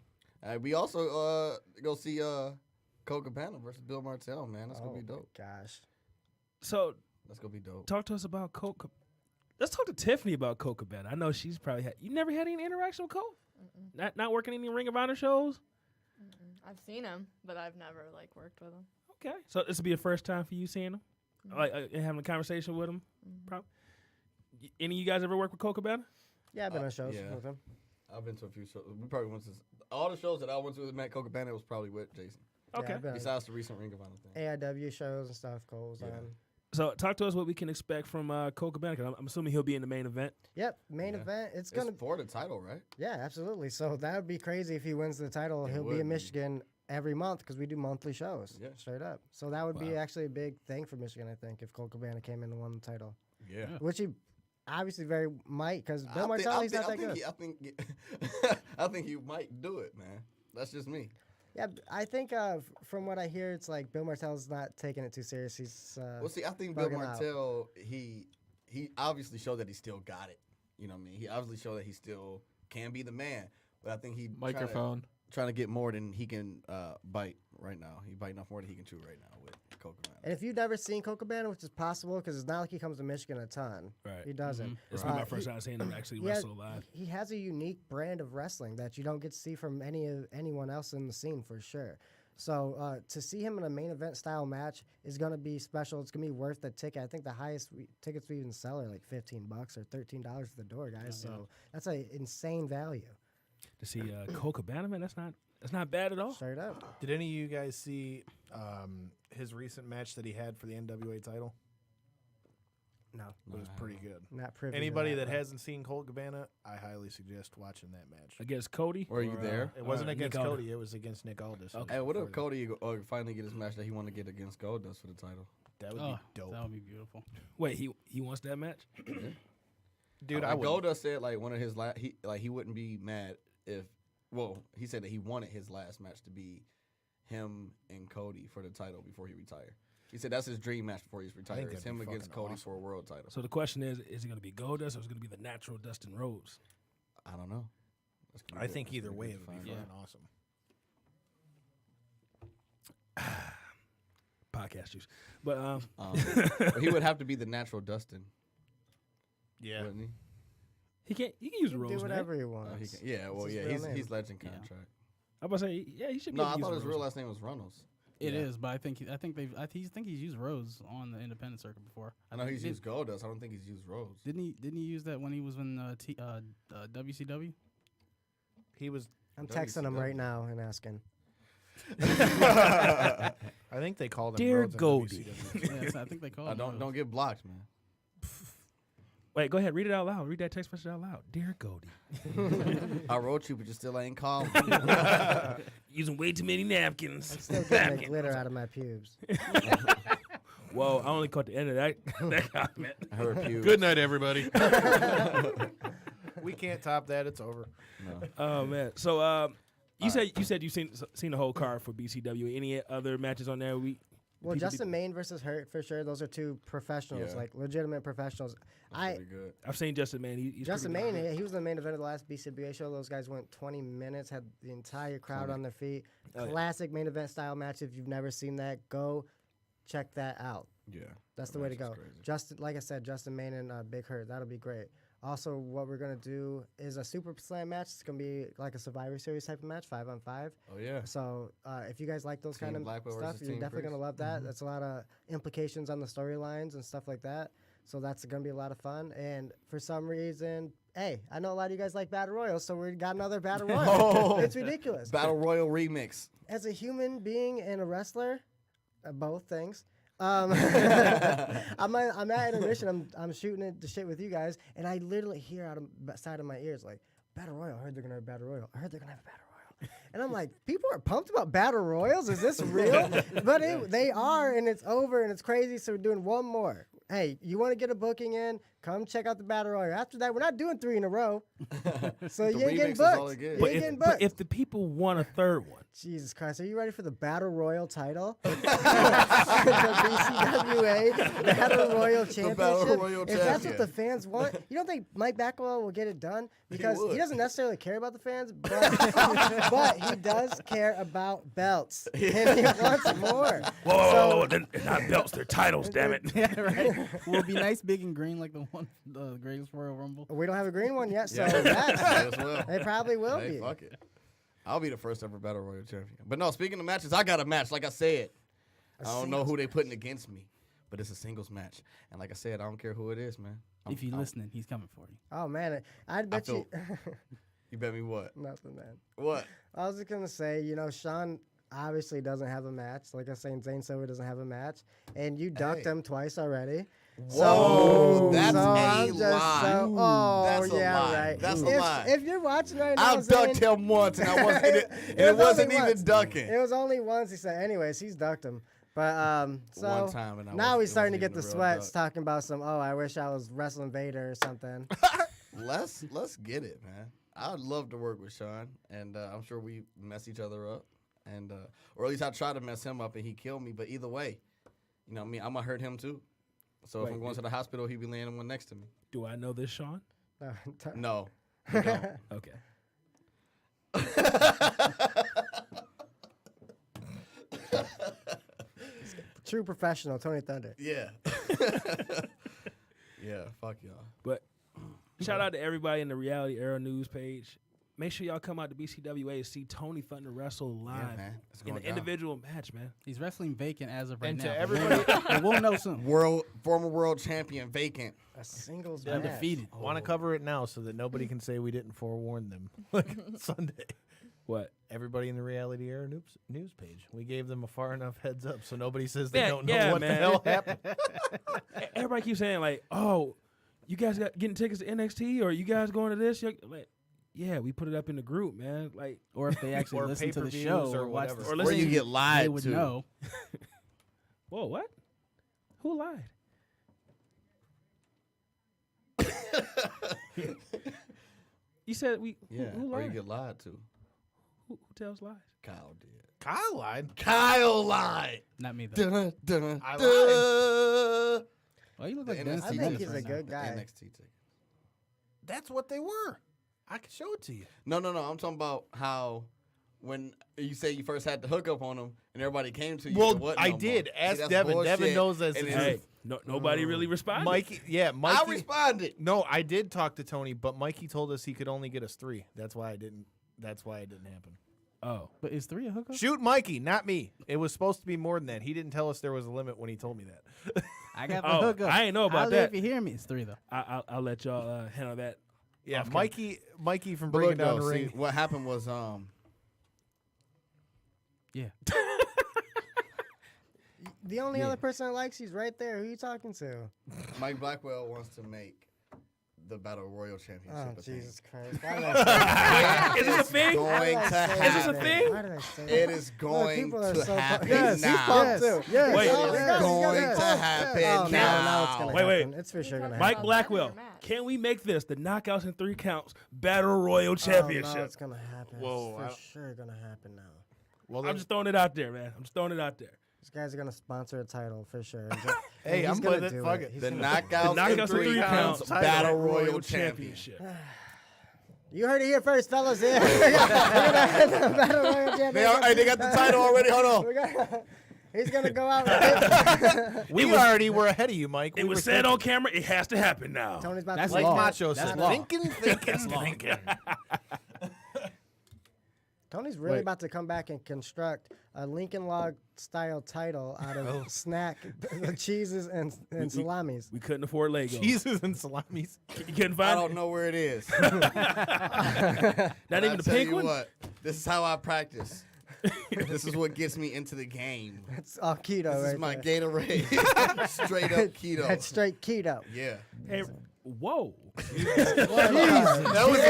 We also go see Cole Cabana versus Bill Martell, man. That's gonna be dope. Gosh. So That's gonna be dope. talk to us about Cole. Let's talk to Tiffany about Cole Cabana. I know she's probably had. You never had any interaction with Cole? Not working any Ring of Honor shows? I've seen him, but I've never worked with him. Okay, so this will be the first time for you seeing him, like having a conversation with him. Probably. Any of you guys ever work with Cole Cabana? Yeah, I've been on shows yeah. with him. I've been to a few shows. We probably went to all the shows that I went to with Matt Cole Cabana was probably with Jason. Okay. Yeah, I've been on Besides the recent Ring of Honor thing. AIW shows and stuff. Cole's on. So talk to us what we can expect from Cole Cabana. 'Cause I'm assuming he'll be in the main event. Yep, main Yeah. event. It's It's gonna. for the title, right? Yeah, absolutely. So that would be crazy if he wins the title. It He'll be would in be. Michigan every month because we do monthly shows. Yeah. Straight up. So that would be Wow. actually a big thing for Michigan, I think, if Cole Cabana came in and won the title, Yeah. which he obviously very might because Bill Martell he's not that good. I think he might do it, man. That's just me. Yeah, I think from what I hear, it's like Bill Martell's not taking it too serious. He's Well, see, I think Bill bugging out. Martell, he obviously showed that he still got it. You know what I mean? He obviously showed that he still can be the man. But I think he Microphone. trying to get more than he can bite right now. He biting off more than he can chew right now with Cole Cabana. And if you've never seen Cole Cabana, which is possible because it's not like he comes to Michigan a ton. Right. He doesn't. This will be my first time seeing him actually he has- wrestle live. He has a unique brand of wrestling that you don't get to see from anyone else in the scene for sure. So to see him in a main event style match is going to be special. It's going to be worth the ticket. I think the highest tickets we even sell are like $15 or $13 at the door, guys. So that's an insane value. To see Cole Cabana, man, that's not bad at all. Straight up. Did any of you guys see his recent match that he had for the NWA title? No, It was pretty good. not privy. Anybody to that but- hasn't seen Colt Cabana, I highly suggest watching that match. Against Cody. Were you there? It wasn't Nick against Aldis. Cody. It was against Nick Aldis. Okay. Hey, what if Before Cody finally get his match that he want to get against Goldust for the title? that would Oh, be dope. that would be beautiful. Wait, he wants that match? Dude, I would. Goldust said like one of his he wouldn't be mad if he said that he wanted his last match to be him and Cody for the title before he retired. He said that's his dream match before he's retired. It's that'd be him against fucking Cody awesome. for a world title. So the question is it going to be Goldust or is it going to be the natural Dustin Rhodes? I don't know. I think either way it would be Yeah. fucking awesome. Podcast juice. But He would have to be the natural Dustin, Yeah. wouldn't he? he can use a Do rose whatever name. he Oh, wants. he can. Yeah, well, his yeah, real name. he's legend Yeah. contract. I'm about to say, yeah, he should be. No, able I to thought use his a real rose. last name was Reynolds. It Yeah. is, but I think he's used Rose on the independent circuit before. I know he's Did- used Goldust. I don't think he's used Rose. Didn't he use that when he was in WCW? He was. I'm texting him right now and asking. I think they called him Dear Rhodes in Goldie. WCW. Yes, I think they called him. Don't Rose. get blocked, man. Wait, go ahead. Read it out loud. Read that text message out loud. Dear Goldie. I wrote you, but you still ain't calling. Using way too many napkins. I'm still getting the glitter out of my pubes. Whoa, I only caught the end of that comment. I heard pubes. Good night, everybody. We can't top that. It's over. No. Oh man. So you said you seen the whole card for BCW. Any other matches on there? Well, people Justin Maine versus Hurt for sure. Those are two professionals, Yeah. like legitimate professionals. That's pretty good. I've seen Justin Man. He's Justin pretty Maine, good. he was the main event of the last BCBA show. Those guys went 20 minutes, had the entire crowd 20. on their feet. Oh, yeah. Classic main event style match. If you've never seen that, go check that out. Yeah. That's That the way to match is go. crazy. Justin, like I said, Justin Maine and Big Hurt. That'll be great. Also, what we're gonna do is a Super Slam match. It's gonna be like a Survivor Series type of match, 5-on-5. Oh yeah. So if you guys like those kind Team of Blackpool stuff, versus you're Team definitely Priest. gonna love that. That's a lot of implications on the storylines and stuff like that. So that's gonna be a lot of fun. And for some reason, hey, I know a lot of you guys like Battle Royals, so we got another Battle Royal. It's ridiculous. Battle Royal remix. As a human being and a wrestler, both things. I'm at intermission. I'm shooting the shit with you guys, and I literally hear out of the side of my ears like Battle Royal. I heard they're gonna have a Battle Royal. I heard they're gonna have a Battle Royal. And I'm like, people are pumped about Battle Royals. Is this real? But they are, and it's over, and it's crazy. So we're doing one more. Hey, you want to get a booking in? Come check out the Battle Royal. After that, we're not doing 3 in a row. So you ain't remix getting is all booked. it gets. You But ain't if, getting but booked. if the people want a third one, Jesus Christ, are you ready for the Battle Royal title? The BCWA Battle Royal Championship. Battle Royal if that's what champion. the fans want, you don't think Mike Backwell will get it done? Because he would. doesn't necessarily care about the fans, but, but he does care about belts. And he wants more. whoa, they're not belts, they're titles, damn it. Yeah, right. Will it be nice, big and green like the greatest Royal Rumble? We don't have a green one yet, so Yeah. yes, Might as well. they probably will Hey, be. fuck it. I'll be the first ever Battle Royal champion. But no, speaking of matches, I got a match. Like I said, I don't know who they putting against me, but it's a singles match. And like I said, I don't care who it is, man. If you're listening, he's coming for you. Oh, man. I'd bet you. You bet me what? Nothing, man. What? I was just gonna say, Sean obviously doesn't have a match. Like I was saying, Zane Silver doesn't have a match, and you ducked him twice already. Whoa, that's I'm a just lie. That's a yeah, lie. right. That's a if, lie. If you're watching right now, I've ducked Zane, him once, and I wasn't. It it was wasn't only even once. ducking. It was only once he said. Anyways, he's ducked him. But so One time, and I now wasn't- he's it starting to wasn't get the even a real sweats duck. talking about some. Oh, I wish I was wrestling Vader or something. Let's get it, man. I'd love to work with Sean, and I'm sure we mess each other up, and or at least I try to mess him up, and he kill me. But either way, you know, I'm gonna hurt him too. So if Wait, I'm going to the hospital, he'd be laying in one next to me. Do I know this, Sean? No, you don't. Okay. True professional, Tony Thunder. Yeah. Yeah, fuck y'all. But shout out to everybody in the Reality Era News page. Make sure y'all come out to BCWA and see Tony Thunder wrestle live man. It's in going an down. individual match, man. He's wrestling vacant as of right And now. to but everybody- but we'll know soon. Former world champion, vacant. A singles match. Undefeated. Want to cover it now so that nobody can say we didn't forewarn them. Like Sunday. What? Everybody in the Reality Era news page. We gave them a far enough heads up so nobody says they Yeah, don't know yeah, what man. the hell happened. Everybody keeps saying like, "Oh, you guys got getting tickets to NXT, or you guys going to this?" You're like, yeah, we put it up in the group, man. Like, Or if they actually Or listen to the pay-per-views show or or watch whatever. the Or Or you stream, get lied they would to. know. whoa, what? Who lied? You said we. Yeah, Who or you lied? get lied to. Who tells lies? Kyle did. Kyle lied. Kyle lied. Not me, though. Dun, dun, I dun. Oh, you look The like Dennis NXT I think Dennis he's a right now. good The guy. NXT ticket. That's what they were. I can show it to you. No. I'm talking about how when you say you first had to hook up on him and everybody came to you. Well, it wasn't I no did. more. Ask See, that's Devin. bullshit, Devin knows that's and the it's- truth. Hey, nobody really responded. Mikey. I responded. No, I did talk to Tony, but Mikey told us he could only get us 3. That's why it didn't happen. Oh, But is 3 a hookup? Shoot Mikey, not me. It was supposed to be more than that. He didn't tell us there was a limit when he told me that. I got the Oh, hookup. I ain't know about I'll that. If you hear me, it's 3 though. I'll let y'all handle that. Yeah, Okay. Mikey from But Breaking look, Down though, the see, Ring. what happened was Yeah. The only other person that likes you's right there. Who you talking to? Mike Blackwell wants to make the Battle Royal Championship. Oh, a thing. Jesus Christ. Why did I say Is this a thing? Why did Going I to say happen. Is this a that? thing? Why did I say that? It is Look, going people are to so happen Yes, now. he's pumped too. Yes, Wait, oh, yes. yes, Going yes. to happen Oh, now. now it's gonna Wait. happen. It's for sure gonna happen. Mike About Blackwell, that in your match. can we make this the Knockouts in 3 counts Battle Royal Oh, Championship? no, it's gonna happen. Whoa, It's for sure gonna happen now. Well, I'm just throwing it out there, man. I'm just throwing it out there. These guys are gonna sponsor a title for sure. Hey, he's I'm gonna with it. do Fuck it. He's The gonna- Knockouts in 3 counts Battle Royal Championship. You heard it here first, fellas. Yeah. We're gonna have the Battle Royal Championship. They got the title already. Hold on. He's gonna go out. With we already were ahead of you, Mike. It We was were said on camera. It has to happen now. Tony's about That's to like law. Macho That's said, law. thinking. Tony's really Wait. about to come back and construct a Lincoln Log style title out of snack cheeses and salamis. We couldn't afford Legos. Cheeses and salamis. You couldn't I find don't it? know where it is. Not But even I the tell pink you one? what, this is how I practice. This is what gets me into the game. It's all keto, This right is my there. Gatorade. Straight up keto. That's straight keto. Yeah. Hey, whoa. That was Is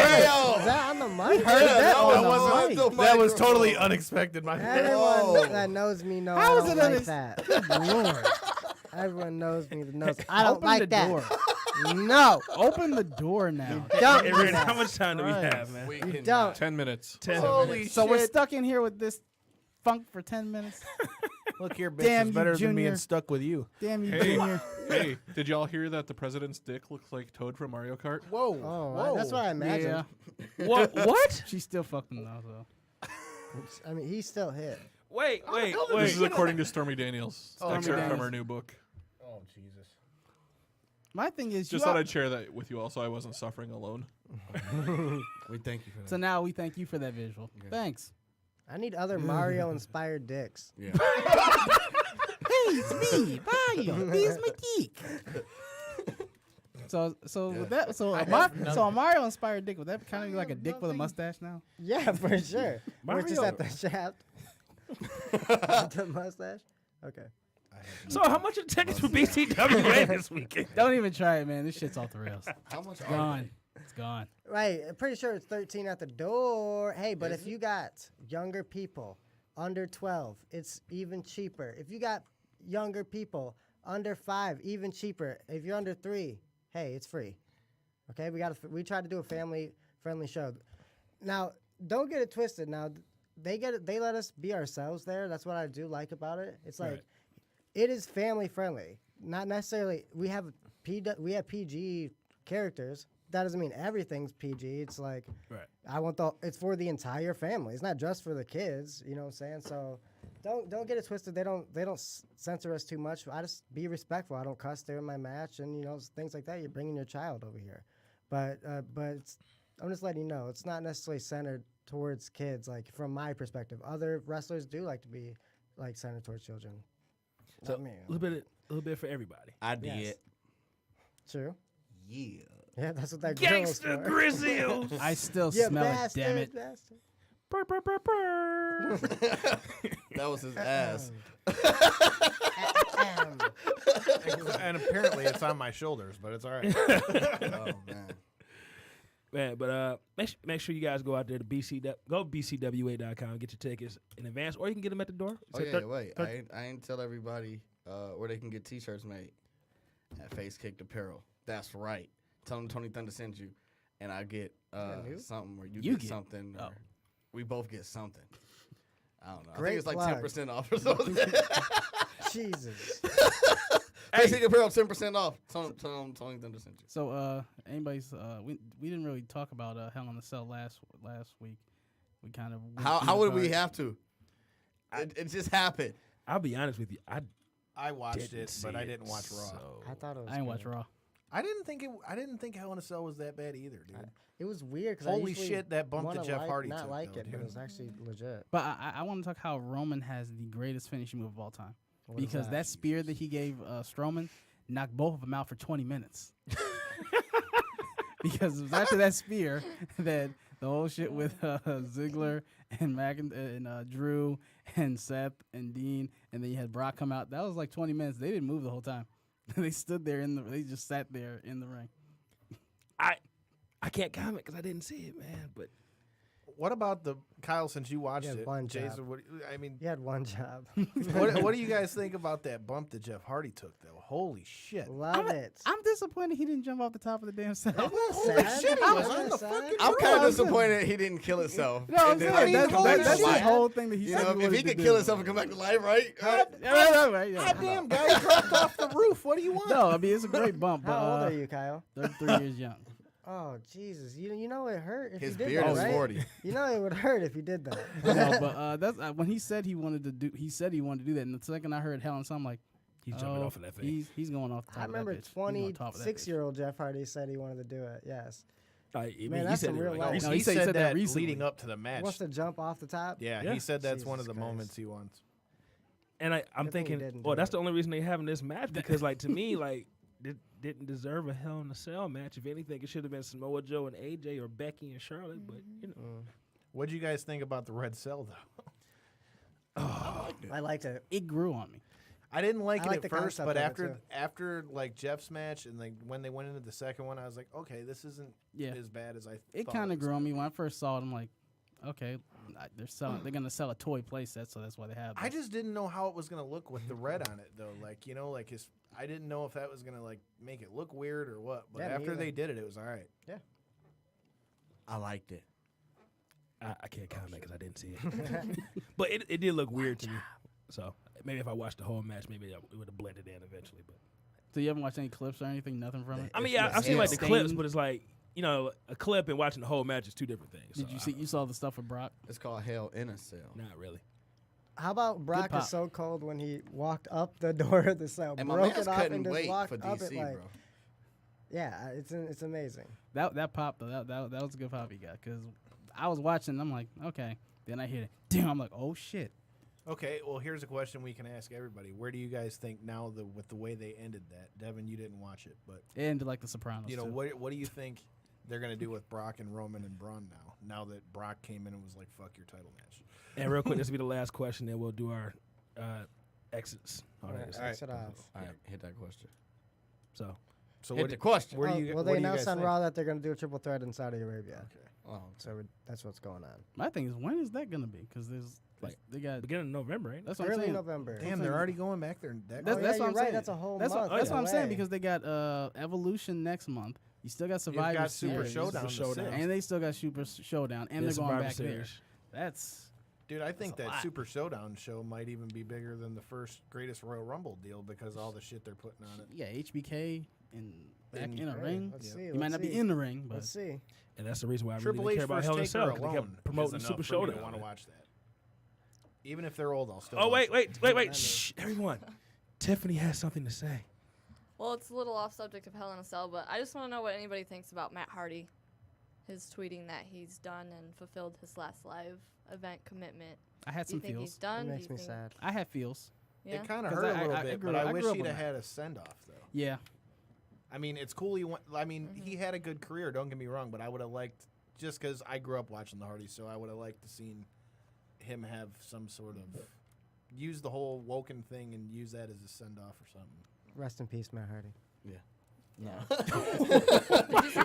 that on the mic? that on was the on mic? the That was microphone. totally unexpected, my friend. Everyone Whoa. that knows me knows How I is don't it like unex- that. Lord. Everyone knows me that knows I don't Open like the that. door. No, Open the door now. don't Hey, do Randy, that. how much time do we Christ. have, man? We You cannot. don't. 10 minutes. 10 Holy minutes. So we're shit. stuck in here with this funk for 10 minutes. Look here, bitch. Damn It's you, better than being Junior. stuck with you. Damn you, Hey, Junior. hey, did y'all hear that the president's dick looks like Toad from Mario Kart? Whoa. Oh, that's what I imagined. Yeah. What? She's still fucking though. So. I mean, he still hit. Wait. This is according to Stormy Daniels. Stormy Excerpt from Daniels. her new book. Oh, Jesus. My thing is, Just you thought are- I'd share that with you all so I wasn't suffering alone. We thank you for that. so now we thank you for that visual. Thanks. I need other Mario-inspired dicks. Yeah. Hey, it's me, Mario. He's my geek. So with that, so a Mario inspired dick, would that kind of be like a dick with a mustache now? Yeah, for sure. We're just Mario. at the shaft. The mustache. Okay. So how much are tickets for BCWA this weekend? Don't even try it, man. This shit's off the rails. How much It's gone. It's gone. Right. I'm pretty sure it's 13 at the door. Hey, but if you got younger people under 12, it's even cheaper. If you got younger people under 5, even cheaper. If you're under 3, hey, it's free. Okay, we tried to do a family-friendly show. Now, don't get it twisted. Now, they let us be ourselves there. That's what I do like about it. It's like Right. it is family-friendly. Not necessarily. We have PG characters. That doesn't mean everything's PG. It's like Right. it's for the entire family. It's not just for the kids. You know what I'm saying? So don't get it twisted. They don't censor us too much. I just be respectful. I don't cuss during my match and things like that. You're bringing your child over here, but I'm just letting you know it's not necessarily centered towards kids. Like from my perspective, other wrestlers do like to be like centered towards children. So Not me. a little bit for everybody. I did. Yes. True. Yeah. Yeah, that's what that grill is Gangsta for. Grizzles. I still Yeah, smell bastard, it. Damn it. bastard. Brr, brr, brr, brr. That was his ass. And apparently it's on my shoulders, but it's all right. Oh man. Man, but make sure you guys go out there to bcwa.com, get your tickets in advance, or you can get them at the door. Oh yeah, wait. I ain't tell everybody where they can get T-shirts made at Face Kicked Apparel. That's right. Tell them Tony Thunder sends you, and I get something, or you get something, or we both get something. I don't know. I Great think it's like plug. 10% off or something. Jesus. Basic apparel 10% off. Tony Thunder sent you. So, anybody's we didn't really talk about Hell in a Cell last week. We kind of How would we have to? It just happened. I'll be honest with you. I watched it, but I didn't watch Raw. So. I thought it was. I didn't watch good. Raw. I didn't think Hell in a Cell was that bad either, dude. It was weird. Cause Holy I usually shit, that bump that wanna Jeff Hardy not took, like though, it, but dude. it was actually legit. But I want to talk how Roman has the greatest finishing move of all time. What is Because that spear that he gave Strowman knocked both of them out for 20 minutes. Because it was after that spear that the whole shit with Ziggler and Drew and Seth and Dean, and then you had Brock come out. That was like 20 minutes. They didn't move the whole time. They stood there they just sat there in the ring. I can't comment because I didn't see it, man. But What about Kyle? Since you watched Yeah, it, one Jason. job. I mean, You had one job. what do you guys think about that bump that Jeff Hardy took, though? Holy shit! Love it. I'm disappointed he didn't jump off the top of the damn cell. It was Holy sad. shit, he It was was on the sad. fucking I'm kind I'm of disappointed he didn't kill himself. No, I'm And then saying come back to that's the life. whole thing that he You said. know, if he could kill himself and come back to life, right? right, yeah. God damn, guy dropped off the roof. What do you want? No, I mean it's a great bump. But, How old are you, Kyle? 33 years young. Oh Jesus! You know it hurt if His you did beard that, is right? 40. You know it would hurt if you did that. No, but that's when he said he wanted to do. He said he wanted to do that. And the second I heard Hell in a Cell, I'm like, he's jumping off of that thing. He's going off the top I remember of that bitch. He's on top of that bitch. 26-year-old Jeff Hardy said he wanted to do it. Yes. Man, that's some real life. No, he he said said that recently. leading up to the match. He wants to jump off the top. Yeah, Yeah. he said that's one of Jesus the Christ. moments he wants. And I'm Good thing he thinking, didn't well, do that's it. the only reason they having this match because, like, to me, like, didn't deserve a Hell in a Cell match. If anything, it should have been Samoa Joe and AJ or Becky and Charlotte. But you know, What do you guys think about the red cell, though? I liked it. It grew on me. I didn't like I it like at the first, concept but of it, after like Jeff's match and like when they went into the second one, I was like, okay, this isn't Yeah. as bad as I. It thought kind of was grew on gonna me be. when I first saw it. I'm like, okay, they're gonna sell a toy playset, so that's why they have. I this. just didn't know how it was gonna look with the red on it, though. Like I didn't know if that was gonna like make it look weird or what. But Yeah, me after either. they did it, it was all right. I liked it. I can't comment because I didn't see it. But it did look weird to me. So maybe if I watched the whole match, maybe it would have blended in eventually. But So you haven't watched any clips or anything? Nothing from it. I mean, yeah, I've seen like the clips, but it's like a clip and watching the whole match is two different things. Did So you I see? don't You saw the stuff with Brock? It's called Hell in a Cell. know. Not really. How about Brock pop. is so cold when he walked up the door of the cell, And my broke man's it off, couldn't and just wait walked for up it DC, like, bro. yeah, it's amazing. That pop though. That was a good pop he got because I was watching. I'm like, okay. Then I hear it. Damn. I'm like, oh shit. Okay, well, here's a question we can ask everybody. Where do you guys think now with the way they ended that? Devin, you didn't watch it, but It ended like The Sopranos. you know too. what do you think they're gonna do with Brock and Roman and Braun now? Now that Brock came in and was like, "Fuck your title match." And real quick, this will be the last question. Then we'll do our exits. All right, All right. exit off. All right, hit that question. So So Hit what? the question. Where do you? Well, what they do you announced guys on think? Raw that they're going to do a triple threat in Saudi Arabia. Okay. Oh, So that's what's going on. My thing is, when is that gonna be? Because there's like they got. beginning of November, right? That's what I'm Early saying. November. Damn, they're already going back there. That's, Oh, yeah, that's what you're I'm right. saying. That's a whole That's month. what I'm saying away. because they got Evolution next month. You still got Survivor got Super Series, Showdown. Super the Showdown. sixth. and they still got Super Showdown, and Yeah, they're going Survivor back there. Series. That's Dude, I think That's a that lot. Super Showdown show might even be bigger than the first Greatest Royal Rumble deal because all the shit they're putting on it. yeah, HBK and back in a Hey, ring. Let's Yeah. see. You might let's not be see. in the ring, but Let's see. And that's the reason why I really Triple didn't H care about versus Hell in a Taker Cell because they alone kept promoting is Super enough for me to Showdown. want to watch that. Even if they're old, I'll still. Oh watch wait! it. Shh, everyone. Tiffany has something to say. Well, it's a little off subject of Hell in a Cell, but I just want to know what anybody thinks about Matt Hardy. His tweeting that he's done and fulfilled his last live event commitment. I had Do you some think he's feels. done? It Do makes you me think- sad. I had feels. Yeah. It kind of 'Cause hurt a I- little I bit, grew- but I I wish grew up he'd on have that. had a send off though. Yeah, I mean, it's cool. He had a good career. Don't get me wrong, but I would have liked just because I grew up watching the Hardys, so I would have liked to seen him have some sort of use the whole Woken thing and use that as a send off or something. Rest in peace, Matt Hardy. No.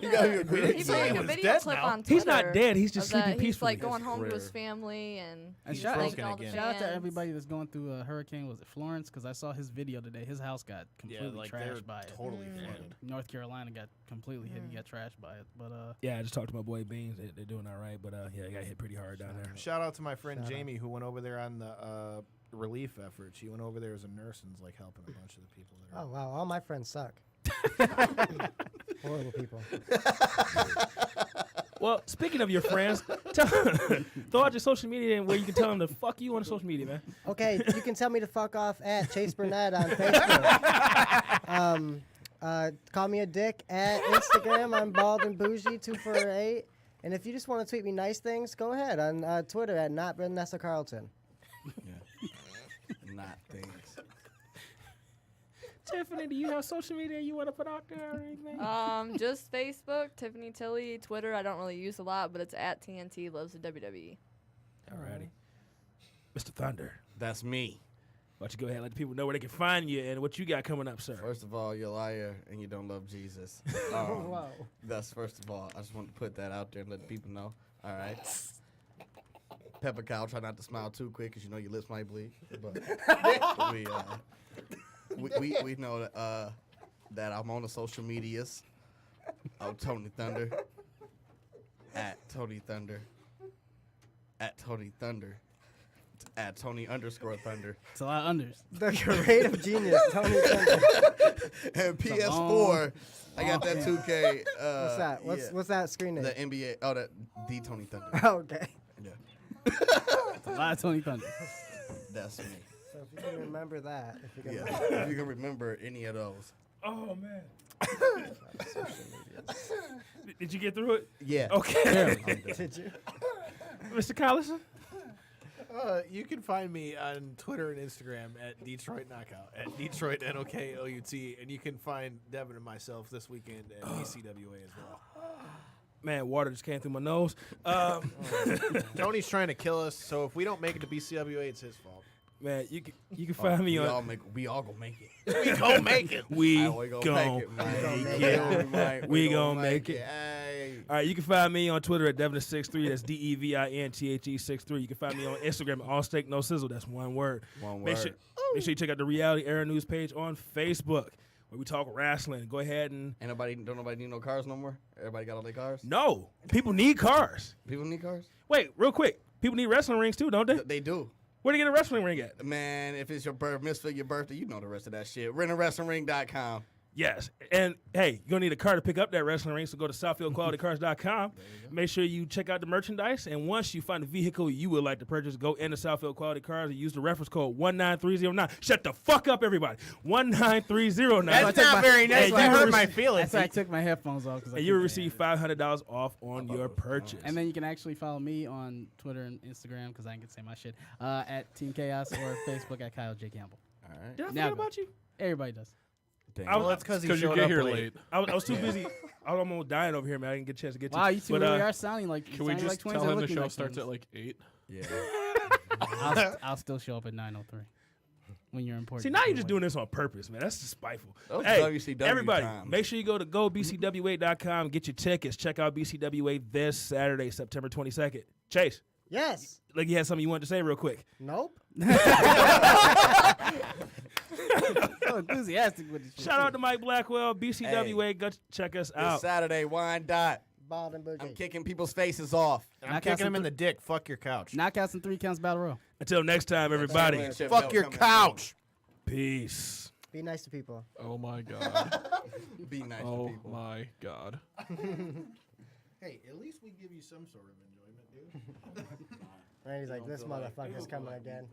You gotta agree. He put like a He's video dead clip now. on Twitter. He's not dead. He's just of that sleeping he's peacefully. like going It's home to his rare. family and And he's shout- thanking broken all the again. shout out to fans. everybody that's going through a hurricane. Was it Florence? Because I saw his video today. His house got completely they're trashed by it. totally Mm. flooded. North Carolina got completely hit. He got trashed by it. But Yeah, I just talked to my boy Beans. They're doing all right, but yeah, I got hit pretty hard down there. Shout out to my friend Shout out. Jamie who went over there on the relief effort. She went over there as a nurse and was like helping a bunch of the people that are. Oh wow, all my friends suck. Horrible people. Well, speaking of your friends, throw out your social media and where you can tell them to fuck you on social media, man. Okay, you can tell me to fuck off at Chase Burnett on Facebook. Call me a dick at Instagram. I'm bald and bougie 248. And if you just want to tweet me nice things, go ahead on Twitter at not Vanessa Carlton. Yeah. Not things. Tiffany, do you have social media you want to put out there or anything? Just Facebook, Tiffany Tilly, Twitter. I don't really use a lot, but it's at TNT Loves the WWE. Alrighty. Mr. Thunder, That's me. why don't you go ahead and let the people know where they can find you and what you got coming up, sir? First of all, you're a liar and you don't love Jesus. Whoa. That's first of all. I just want to put that out there and let the people know. All right. Pepper Cow, try not to smile too quick because you know your lips might bleed. But we know that I'm on the social medias of Tony Thunder, at Tony Thunder, at Tony Thunder, at Tony_Thunder. It's a lot of unders. The creative genius, Tony Thunder. And PS4, I got that 2K. What's that? What's that screen name? The NBA. Oh, the Tony Thunder. Okay. Yeah, It's a lot of Tony Thunder. that's me. So if you can remember that, if you can Yeah, if you can remember any of those. Oh, man. Did you get through it? Yeah. Okay. Did you? Mr. Collison? You can find me on Twitter and Instagram at Detroit Knockout, at Detroit NOKOUT, and you can find Devin and myself this weekend at BCWA as well. Man, water just came through my nose. Tony's trying to kill us, so if we don't make it to BCWA, it's his fault. Man, you can find me on. We all gonna make it. We gonna make it. We We gon' make it. We gon' make it. Hey. All right, you can find me on Twitter at Devin63. That's DEVINTHE63. You can find me on Instagram at All Steak No Sizzle. That's one word. One Make word. sure you check out the Reality Era News page on Facebook where we talk wrestling. Go ahead and Don't nobody need no cars no more? Everybody got all their cars? no, people need cars. People need cars? Wait, real quick, people need wrestling rings too, don't they? They do. Where do you get a wrestling ring at? Man, if it's your misfit your birthday, you know the rest of that shit. RentAWrestlingRing.com. Yes. And, hey, you're going to need a car to pick up that wrestling ring, so go to SouthfieldQualityCars.com. Make sure you check out the merchandise. And once you find a vehicle you would like to purchase, go into Southfield Quality Cars and use the reference code 19309. Shut the fuck up, everybody. 19309. That's not very nice. and I you will hurt my rec- feelings. That's why I took my headphones off. And you will receive $500 off on your purchase. And then you can actually follow me on Twitter and Instagram because I can say my shit at Team Chaos or Facebook at Kyle J. Campbell. All right. Did I Now forget go. about you? Everybody does. Damn. I was- Well, that's because Because you get here late. I was too busy. I was almost dying over here, man. I didn't get a chance to get to Wow, you. you two But, really are sounding like Can we sounding just like twins tell and him the looking show like starts twins. at like 8? Yeah. I'll still show up at 9:03 when you're important. See, now you're just doing this on purpose, man. That's just spiteful. Those Hey, WCW everybody, times. make sure you go to GoBCWA.com, get your tickets. Check out BCWA this Saturday, September 22nd. Chase, Yes. like you had something you wanted to say real quick. Nope. so enthusiastic with this shit. Shout out to Mike Blackwell, BCWA. Go check us This out. Saturday, Wine Dot. Bald and bougie. I'm kicking people's faces off. I'm Knockouts kicking him and in the dick. Fuck your couch. Knockouts and 3 counts battle royal. Until next time, everybody. Championship Fuck belt your coming couch. Peace. Be nice to people. Oh my god. soon. Be nice to Oh people. my god. Hey, at least we give you some sort of enjoyment, dude. Randy's like, this motherfucker's coming again.